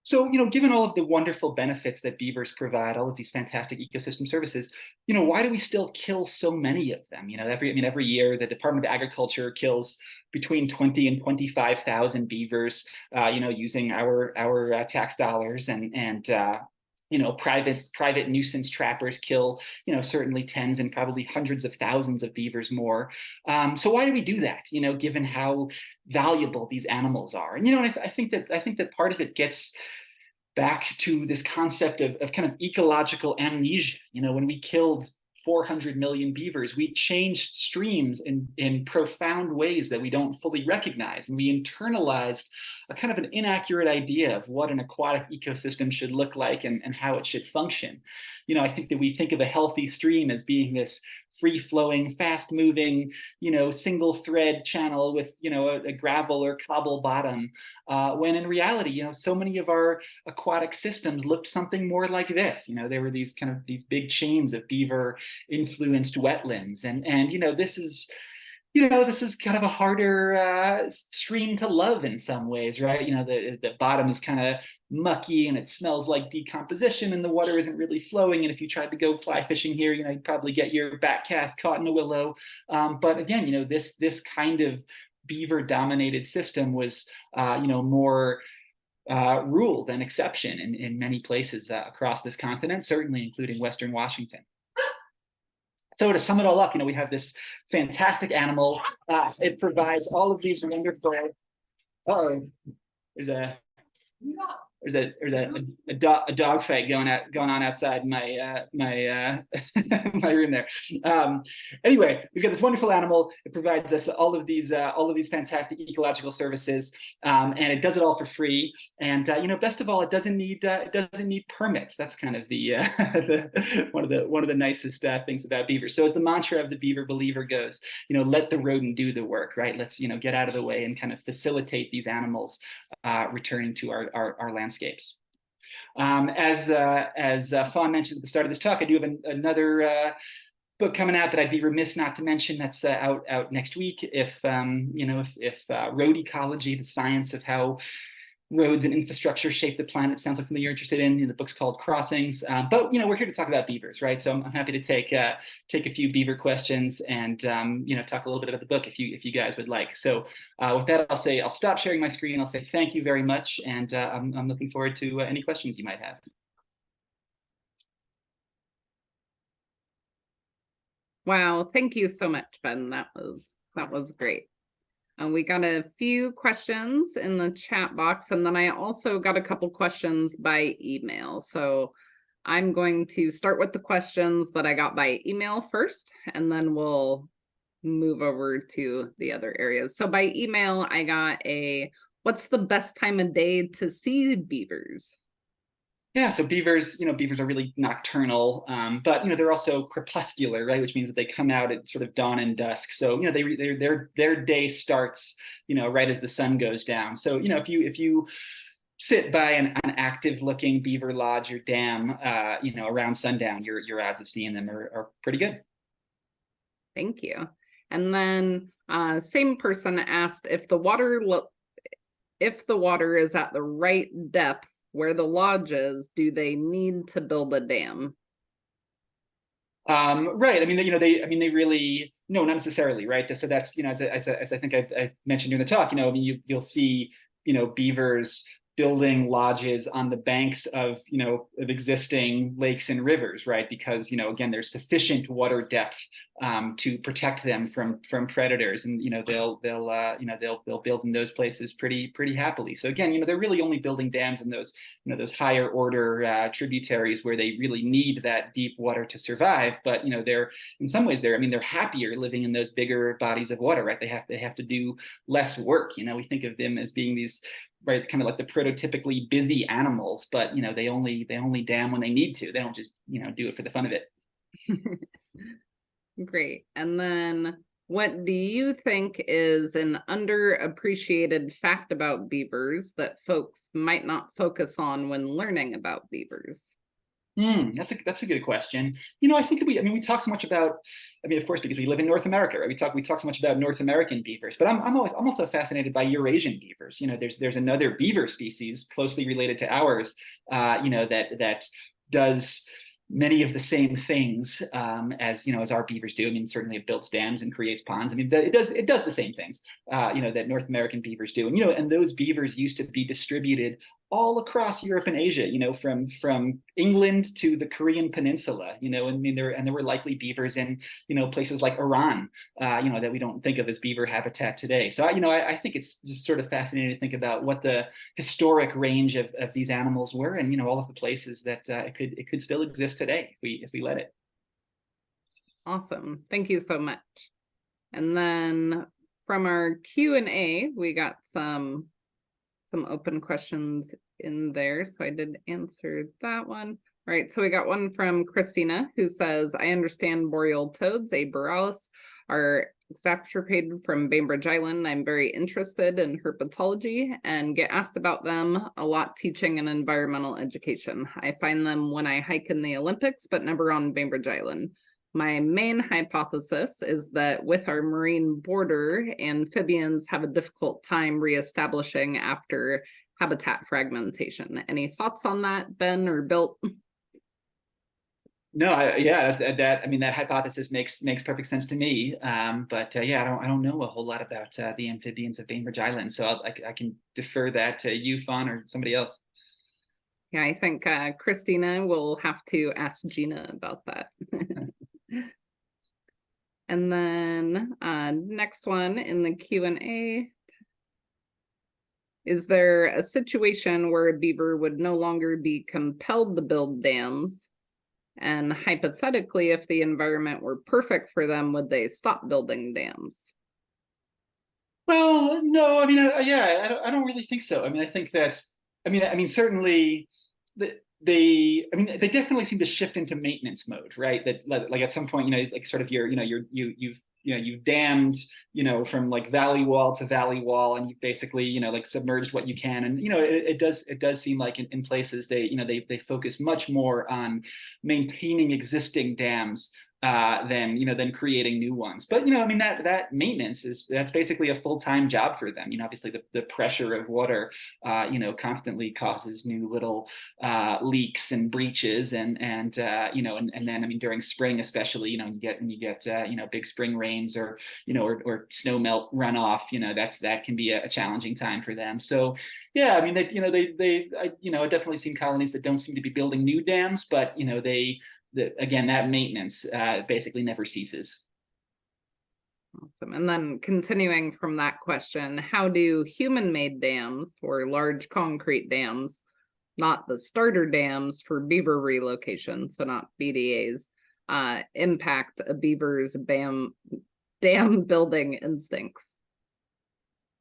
So, given all of the wonderful benefits that beavers provide, all of these fantastic ecosystem services, why do we still kill so many of them? Every year the Department of Agriculture kills between 20 and 25,000 beavers, using our tax dollars, and private nuisance trappers kill, certainly tens and probably hundreds of thousands of beavers more. So why do we do that? Given how valuable these animals are, and I think that part of it gets back to this concept of kind of ecological amnesia. When we killed 400 million beavers, we changed streams in profound ways that we don't fully recognize. And we internalized a kind of an inaccurate idea of what an aquatic ecosystem should look like and how it should function. I think that we think of a healthy stream as being this free-flowing, fast-moving, single thread channel with, a gravel or cobble bottom, when in reality, so many of our aquatic systems looked something more like this. There were these big chains of beaver-influenced wetlands, and this is kind of a harder stream to love in some ways, right? The bottom is kind of mucky and it smells like decomposition and the water isn't really flowing. And if you tried to go fly fishing here, you'd probably get your back cast caught in a willow. But again, this kind of beaver dominated system was, more rule than exception in many places across this continent, certainly including Western Washington. So to sum it all up, we have this fantastic animal. It provides all of these wonderful. There's a a dog fight going on outside my my room there. Anyway, we've got this wonderful animal. It provides us all of these fantastic ecological services, and it does it all for free. And best of all, it doesn't need permits. That's kind of one of the nicest things about beavers. So as the mantra of the beaver believer goes, let the rodent do the work, right? Let's get out of the way and kind of facilitate these animals returning to our landscapes. As Fawn mentioned at the start of this talk, I do have another book coming out that I'd be remiss not to mention. That's out next week. If road ecology, the science of how roads and infrastructure shape the planet, sounds like something you're interested in. The book's called Crossings. But we're here to talk about beavers, right? So I'm happy to take a few beaver questions and talk a little bit about the book if you guys would like. So with that, I'll stop sharing my screen. I'll say thank you very much, and I'm looking forward to any questions you might have. Wow, thank you so much, Ben. That was great. We got a few questions in the chat box, and then I also got a couple questions by email. So I'm going to start with the questions that I got by email first, and then we'll move over to the other areas. So by email, I got what's the best time of day to see beavers? Yeah, so beavers are really nocturnal, but they're also crepuscular, right? Which means that they come out at sort of dawn and dusk. So their day starts right as the sun goes down. So if you sit by an active looking beaver lodge or dam, around sundown, your odds of seeing them are pretty good. Thank you. And then same person asked if the water is at the right depth where the lodge is, do they need to build a dam? Right. I mean, they really, no, not necessarily, right? So that's, as I think I mentioned during the talk, you'll see, beavers building lodges on the banks of existing lakes and rivers, right? Because again, there's sufficient water depth to protect them from predators, and they'll build in those places pretty happily. So again, they're really only building dams in those those higher order tributaries where they really need that deep water to survive. But they're in some ways they're happier living in those bigger bodies of water, right? They have to do less work. We think of them as being these, right, kind of like the prototypically busy animals, but they only dam when they need to. They don't just do it for the fun of it. Great. And then what do you think is an underappreciated fact about beavers that folks might not focus on when learning about beavers? That's a good question. I think we talk so much about, of course, because we live in North America, right? We talk so much about North American beavers, but I'm also fascinated by Eurasian beavers. There's another beaver species closely related to ours, that does many of the same things as our beavers do. Certainly it builds dams and creates ponds. It does the same things that North American beavers do. And those beavers used to be distributed all across Europe and Asia, from England to the Korean Peninsula, there were likely beavers in, places like Iran, that we don't think of as beaver habitat today. So, I think it's just sort of fascinating to think about what the historic range of these animals were, and, all of the places that it could still exist today if we let it. Awesome. Thank you so much. And then from our Q&A, we got some open questions in there. So I did answer that one. All right, so we got one from Christina who says, I understand boreal toads, A. borealis, are extirpated from Bainbridge Island. I'm very interested in herpetology and get asked about them a lot teaching and environmental education. I find them when I hike in the Olympics, but never on Bainbridge Island. My main hypothesis is that with our marine border, amphibians have a difficult time reestablishing after habitat fragmentation. Any thoughts on that, Ben or Bill? No, that hypothesis makes perfect sense to me. But I don't know a whole lot about the amphibians of Bainbridge Island, so I can defer that to you, Fawn, or somebody else. Yeah, I think Christina will have to ask Gina about that. And then next one in the Q&A Is there a situation where a beaver would no longer be compelled to build dams? And hypothetically, if the environment were perfect for them, would they stop building dams? Well, no, I mean, yeah, I don't really think so. I mean, I think that, I mean, certainly I mean, they definitely seem to shift into maintenance mode, right? That like at some point, like sort of you've dammed, from like valley wall to valley wall, and you've basically, like submerged what you can. And, it does seem like in places they focus much more on maintaining existing dams than creating new ones. But I mean that maintenance that's basically a full-time job for them. Obviously the pressure of water constantly causes new little leaks and breaches, and then I mean during spring especially, you get big spring rains, or or snow melt runoff. That can be a challenging time for them. So yeah, I mean I definitely seen colonies that don't seem to be building new dams, but again, that maintenance basically never ceases. Awesome. And then continuing from that question, how do human-made dams or large concrete dams, not the starter dams for beaver relocation, so not BDAs, impact a beaver's dam building instincts?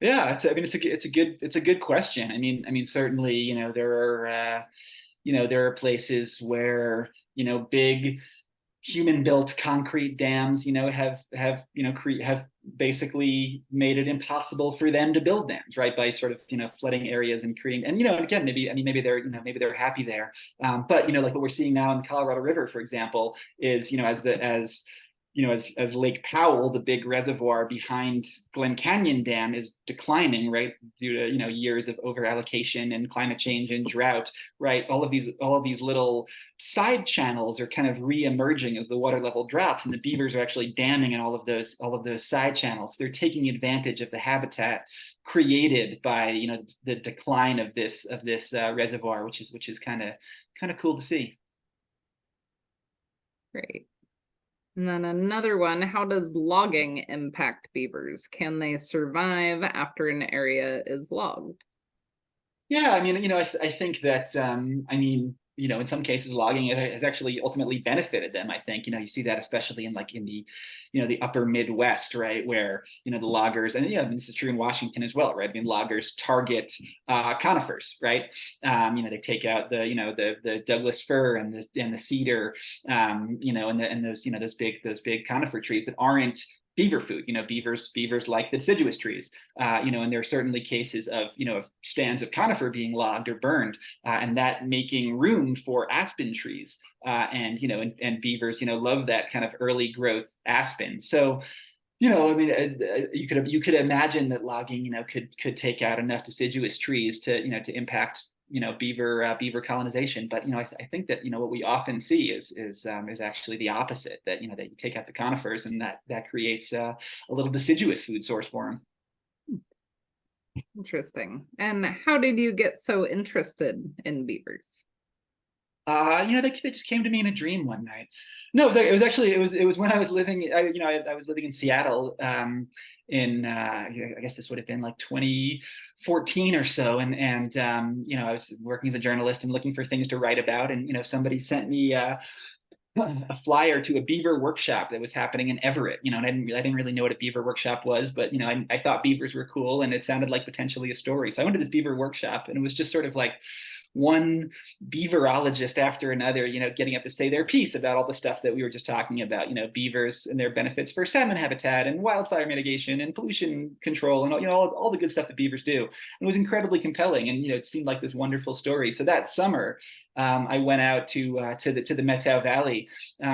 Yeah, it's a good question. I mean certainly there are places where big human built concrete dams have basically made it impossible for them to build dams, right, by sort of flooding areas and creating. And again, maybe they're happy there, but like what we're seeing now in the Colorado River, for example, is as Lake Powell, the big reservoir behind Glen Canyon Dam, is declining, right, due to years of over allocation and climate change and drought, right? All of these little side channels are kind of re-emerging as the water level drops, and the beavers are actually damming in all of those side channels. They're taking advantage of the habitat created by the decline of this reservoir, which is kind of cool to see. Great. And then another one, how does logging impact beavers? Can they survive after an area is logged? Yeah, I mean, I think that, I mean, in some cases, logging has actually ultimately benefited them. I think, you see that especially in the, the upper Midwest, right, where, the loggers, and yeah, this is true in Washington as well, right? I mean, loggers target conifers, right? They take out the Douglas fir and the cedar, and those big conifer trees that aren't beaver food. Beavers like the deciduous trees, and there are certainly cases of stands of conifer being logged or burned, and that making room for aspen trees, and beavers love that kind of early growth aspen. So I mean, you could imagine that logging could take out enough deciduous trees to impact beaver colonization. But I think that what we often see is actually the opposite, that that you take out the conifers, and that creates a little deciduous food source for them. Interesting. And how did you get so interested in beavers? They just came to me in a dream one night. No, it was when I was living, I was living in Seattle, I guess this would have been like 2014 or so. And I was working as a journalist and looking for things to write about. And, somebody sent me, a flyer to a beaver workshop that was happening in Everett, and I didn't really know what a beaver workshop was, but I thought beavers were cool, and it sounded like potentially a story. So I went to this beaver workshop, and it was just sort of like one beaverologist after another, getting up to say their piece about all the stuff that we were just talking about, beavers and their benefits for salmon habitat and wildfire mitigation and pollution control, and all the good stuff that beavers do. And it was incredibly compelling, and it seemed like this wonderful story. So that summer, I went out to the Methow Valley,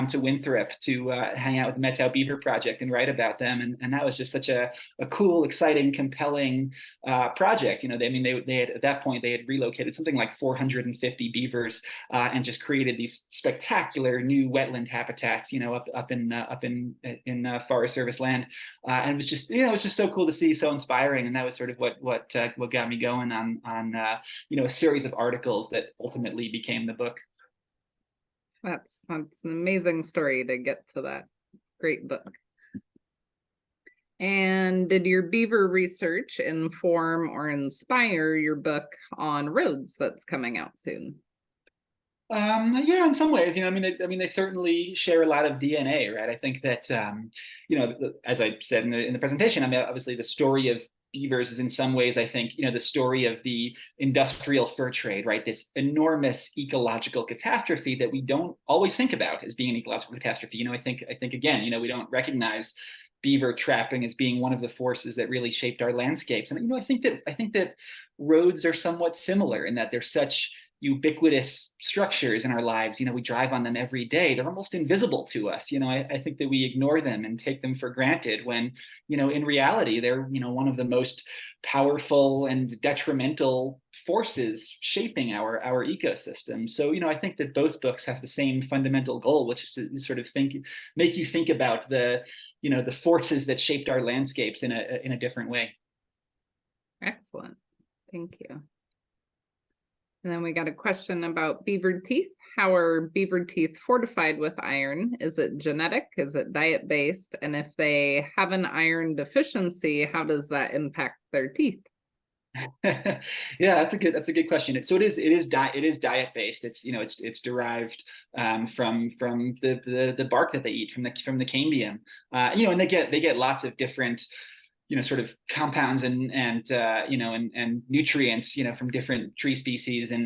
to Winthrop, to hang out with the Methow Beaver Project and write about them, and that was just such a cool, exciting, compelling project. They had, at that point, they had relocated something like 450 beavers, and just created these spectacular new wetland habitats, up in Forest Service land, and it was just so cool to see, so inspiring, and that was sort of what got me going on a series of articles that ultimately became the book. That's an amazing story to get to that great book. And did your beaver research inform or inspire your book on roads that's coming out soon? Yeah, in some ways, I mean, they certainly share a lot of DNA, right? I think that, as I said in the presentation, I mean, obviously the story of beavers is in some ways, I think, the story of the industrial fur trade, right? This enormous ecological catastrophe that we don't always think about as being an ecological catastrophe. I think again, we don't recognize beaver trapping as being one of the forces that really shaped our landscapes. And I think that roads are somewhat similar in that they're such ubiquitous structures in our lives. We drive on them every day. They're almost invisible to us. I think that we ignore them and take them for granted when, in reality, they're, one of the most powerful and detrimental forces shaping our ecosystem. So, I think that both books have the same fundamental goal, which is to sort of make you think about the forces that shaped our landscapes in a different way. Excellent. Thank you. And then we got a question about beaver teeth. How are beaver teeth fortified with iron? Is it genetic? Is it diet-based? And if they have an iron deficiency, how does that impact their teeth? Yeah, that's a good question. So it is diet based. It's derived from the bark that they eat from the cambium. And they get lots of different sort of compounds and nutrients, from different tree species they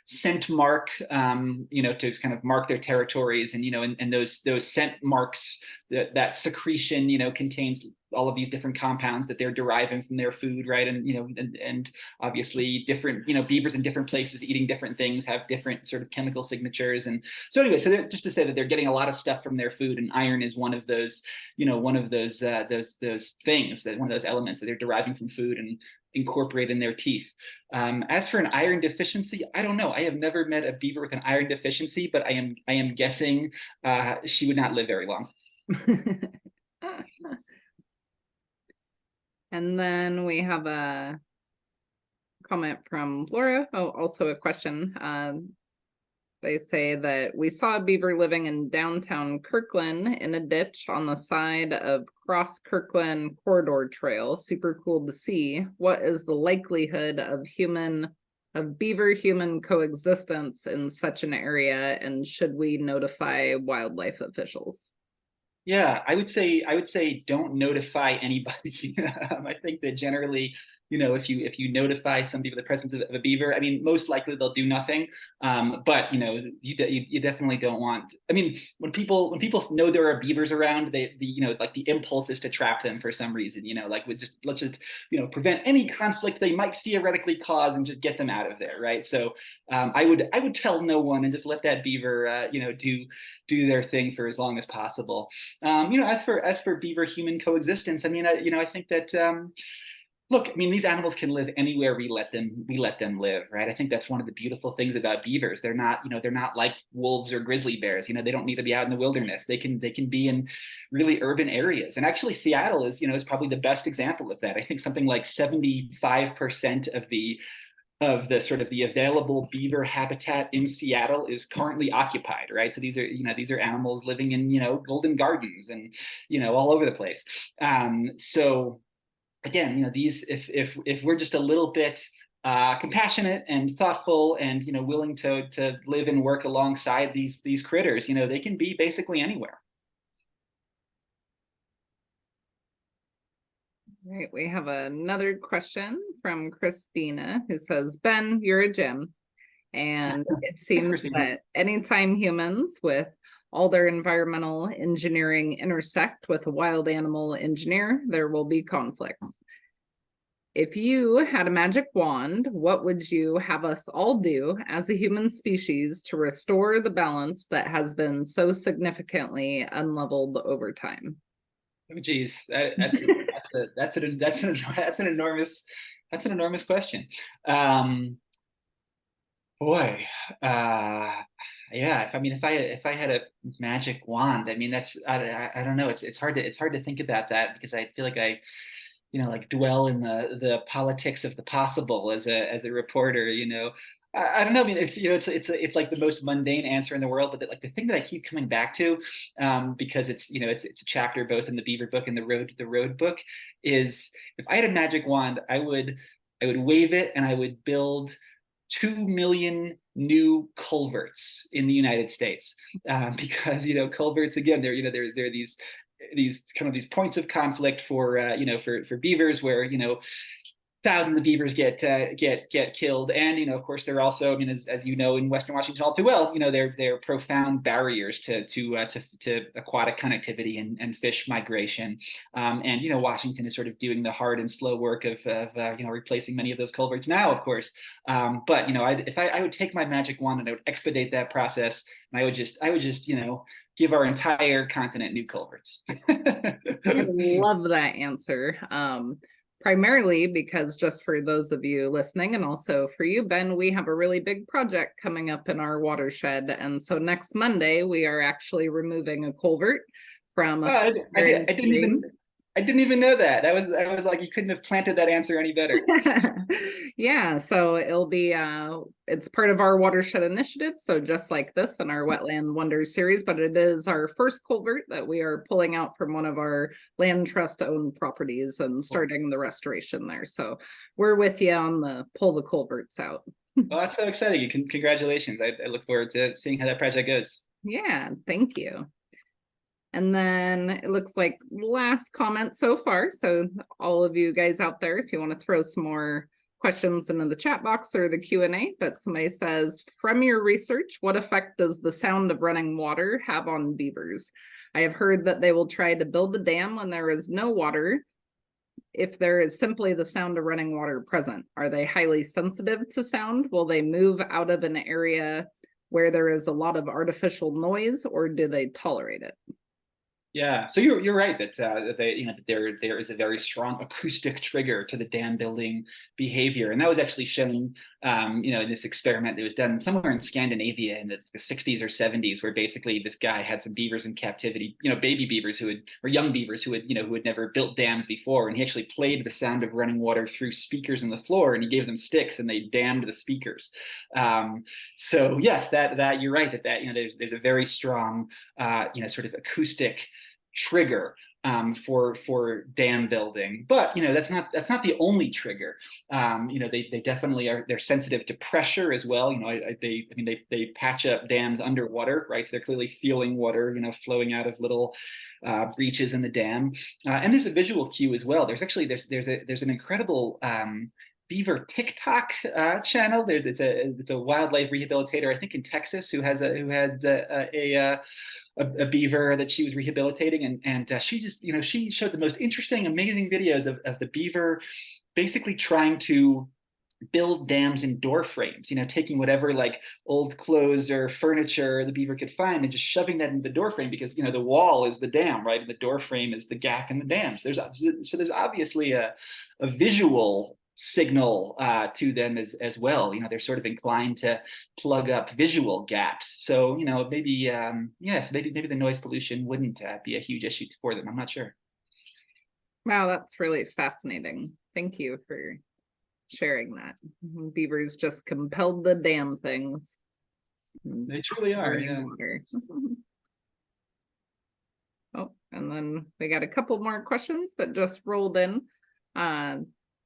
scent mark, to kind of mark their territories, and those scent marks, that secretion, contains all of these different compounds that they're deriving from their food, right? And obviously different, beavers in different places eating different things have different sort of chemical signatures. And so anyway, so just to say that they're getting a lot of stuff from their food, and iron is one of those, those things, that one of those elements that they're deriving from food and incorporate in their teeth. As for an iron deficiency, I don't know. I have never met a beaver with an iron deficiency, but I am guessing she would not live very long. And then we have a comment from Laura. Oh, also a question. They say that we saw a beaver living in downtown Kirkland in a ditch on the side of Cross Kirkland Corridor Trail. Super cool to see. What is the likelihood of beaver-human coexistence in such an area, and should we notify wildlife officials? Yeah, I would say don't notify anybody. I think that generally, if you notify some people the presence of a beaver, I mean, most likely they'll do nothing. But you definitely don't want. I mean, when people know there are beavers around, like the impulse is to trap them for some reason. Like let's just prevent any conflict they might theoretically cause and just get them out of there, right? So I would tell no one and just let that beaver do their thing for as long as possible. As for beaver human coexistence, I mean, I think that look, I mean, these animals can live anywhere we let them live, right? I think that's one of the beautiful things about beavers. They're not like wolves or grizzly bears. They don't need to be out in the wilderness. They can be in really urban areas. And actually, Seattle is probably the best example of that. I think something like 75% of the sort of the available beaver habitat in Seattle is currently occupied, right? So these are animals living in golden gardens and all over the place. So again, these if we're just a little bit compassionate and thoughtful and willing to live and work alongside these critters, they can be basically anywhere. Right, we have another question from Christina who says, Ben, you're a gem. And it seems that anytime humans with all their environmental engineering intersect with a wild animal engineer, there will be conflicts. If you had a magic wand, what would you have us all do as a human species to restore the balance that has been so significantly unleveled over time? Oh, geez, that's an enormous question. Boy, yeah. If I had a magic wand, I mean, I don't know. It's hard to think about that because I feel like I like dwell in the politics of the possible as a reporter. I don't know. I mean, it's it's like the most mundane answer in the world, but like the thing that I keep coming back to, because it's it's a chapter both in the Beaver book and the Road book, is if I had a magic wand, I would wave it and I would build 2 million new culverts in the United States, because culverts again, they're these kind of these points of conflict for for beavers where thousands of beavers get killed, and of course they're also, I mean, as you know, in Western Washington all too well, they're profound barriers to aquatic connectivity and fish migration, and Washington is sort of doing the hard and slow work of replacing many of those culverts now, of course, but if I would take my magic wand and I would expedite that process, and I would just give our entire continent new culverts. I love that answer. Primarily because, just for those of you listening, and also for you, Ben, we have a really big project coming up in our watershed. And so next Monday, we are actually removing a culvert from I didn't even know that. That was like, you couldn't have planted that answer any better. Yeah, so it'll be it's part of our watershed initiative, so just like this in our Wetland Wonders series, but it is our first culvert that we are pulling out from one of our land trust owned properties and starting the restoration there. So we're with you on the pull the culverts out. Well, that's so exciting. Congratulations. I look forward to seeing how that project goes. Yeah, thank you. And then it looks like last comment so far. So all of you guys out there, if you want to throw some more questions into the chat box or the Q&A, but somebody says, from your research, what effect does the sound of running water have on beavers? I have heard that they will try to build a dam when there is no water. If there is simply the sound of running water present, are they highly sensitive to sound? Will they move out of an area where there is a lot of artificial noise, or do they tolerate it? Yeah, so you're right that that there is a very strong acoustic trigger to the dam building behavior, and that was actually shown in this experiment that was done somewhere in Scandinavia in the 60s or 70s, where basically this guy had some beavers in captivity, baby beavers or young beavers who had never built dams before, and he actually played the sound of running water through speakers in the floor, and he gave them sticks and they dammed the speakers. So yes, that you're right that there's a very strong sort of acoustic trigger for dam building, but that's not the only trigger. They definitely they're sensitive to pressure as well. They patch up dams underwater, right? So they're clearly feeling water flowing out of little breaches in the dam, and there's a visual cue as well. There's an incredible beaver TikTok channel. It's a wildlife rehabilitator, I think in Texas, who had a beaver that she was rehabilitating, and she just she showed the most interesting, amazing videos of the beaver basically trying to build dams in door frames, taking whatever like old clothes or furniture the beaver could find and just shoving that into the door frame, because the wall is the dam, right, and the door frame is the gap in the dam. So there's obviously a visual signal to them as well. They're sort of inclined to plug up visual gaps. So maybe maybe the noise pollution wouldn't be a huge issue for them. I'm not sure. Wow, that's really fascinating. Thank you for sharing that. Beavers just compelled the damn things. They truly are. Yeah. Oh, and then we got a couple more questions that just rolled in.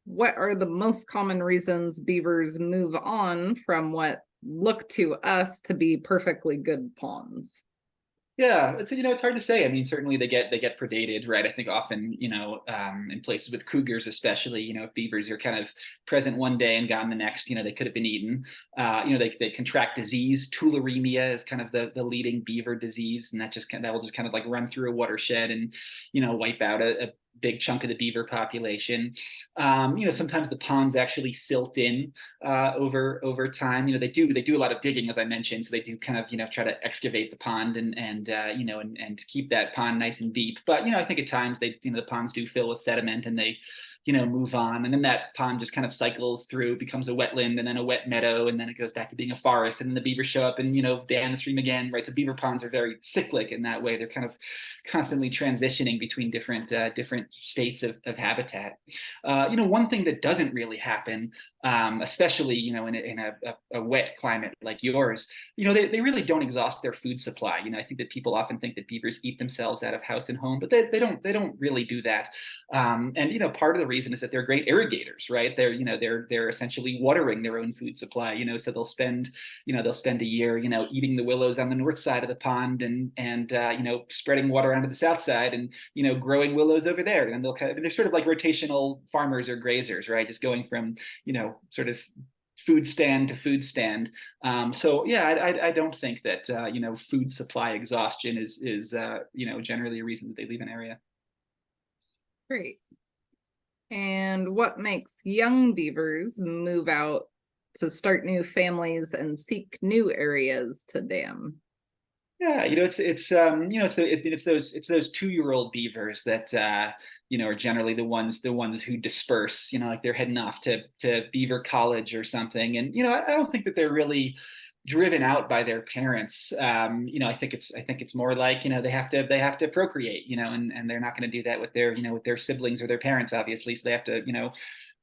What are the most common reasons beavers move on from what look to us to be perfectly good ponds? Yeah, it's hard to say. I mean, certainly they get predated, right? I think often, in places with cougars, especially, if beavers are kind of present one day and gone the next, they could have been eaten. They contract disease. Tularemia is kind of the leading beaver disease, and that will just kind of like run through a watershed and wipe out a big chunk of the beaver population. Sometimes the ponds actually silt in over time. They do a lot of digging, as I mentioned, so they do kind of try to excavate the pond and keep that pond nice and deep. But I think at times the ponds do fill with sediment and they move on, and then that pond just kind of cycles through, becomes a wetland and then a wet meadow, and then it goes back to being a forest, and then the beavers show up and dam the stream again, right? So beaver ponds are very cyclic in that way. They're kind of constantly transitioning between different different states of habitat. One thing that doesn't really happen, especially, in a wet climate like yours, they really don't exhaust their food supply. I think that people often think that beavers eat themselves out of house and home, but they don't really do that. And part of the reason is that they're great irrigators, right? They're essentially watering their own food supply. So they'll spend a year, eating the willows on the north side of the pond, and spreading water onto the south side, and growing willows over there. And they're sort of like rotational farmers or grazers, right? Just going from sort of food stand to food stand. So yeah, I don't think that food supply exhaustion is generally a reason that they leave an area. Great. And what makes young beavers move out to start new families and seek new areas to dam? Yeah, it's those 2-year-old beavers that are generally the ones who disperse. Like they're heading off to beaver college or something, and I don't think that they're really driven out by their parents. I think it's more like they have to procreate, and they're not going to do that with their siblings or their parents, obviously. So they have to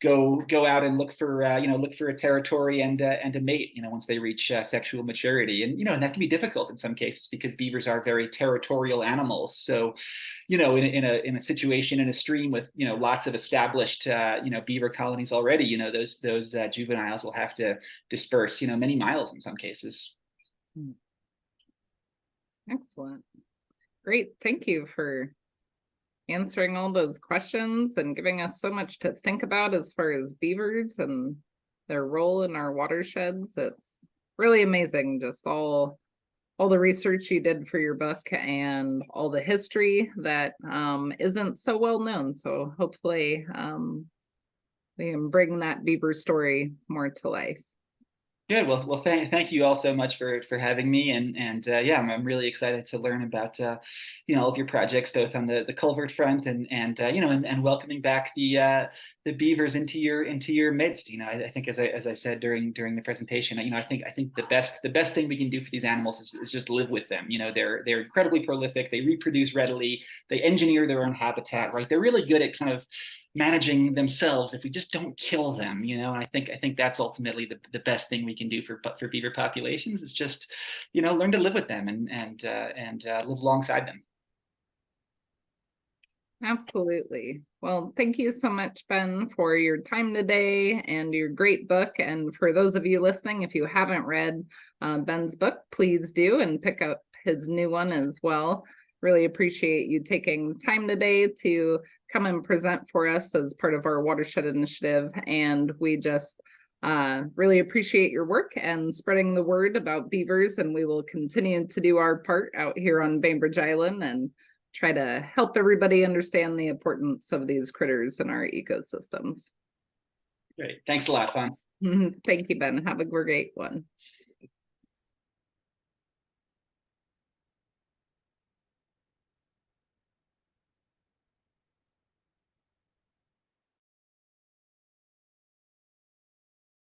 go out and look for a territory and a mate once they reach sexual maturity. And that can be difficult in some cases because beavers are very territorial animals. So in a situation in a stream with lots of established beaver colonies already, those juveniles will have to disperse many miles in some cases. Excellent. Great. Thank you for answering all those questions and giving us so much to think about as far as beavers and their role in our watersheds. It's really amazing, just all the research you did for your book and all the history that isn't so well known. So hopefully we can bring that beaver story more to life. Good. Well, thank you all so much for having me, and yeah, I'm really excited to learn about all of your projects, both on the culvert front and welcoming back the beavers into your midst. I think as I said during the presentation, I think the best thing we can do for these animals is just live with them. They're incredibly prolific. They reproduce readily. They engineer their own habitat. Right. They're really good at kind of managing themselves if we just don't kill them, and I think that's ultimately the best thing we can do for beaver populations is just learn to live with them and live alongside them. Absolutely. Well, thank you so much, Ben, for your time today and your great book. And for those of you listening, if you haven't read Ben's book, please do and pick up his new one as well. Really appreciate you taking time today to come and present for us as part of our watershed initiative. And we just really appreciate your work and spreading the word about beavers. And we will continue to do our part out here on Bainbridge Island and try to help everybody understand the importance of these critters in our ecosystems. Great. Thanks a lot, Fawn. Thank you, Ben. Have a great one.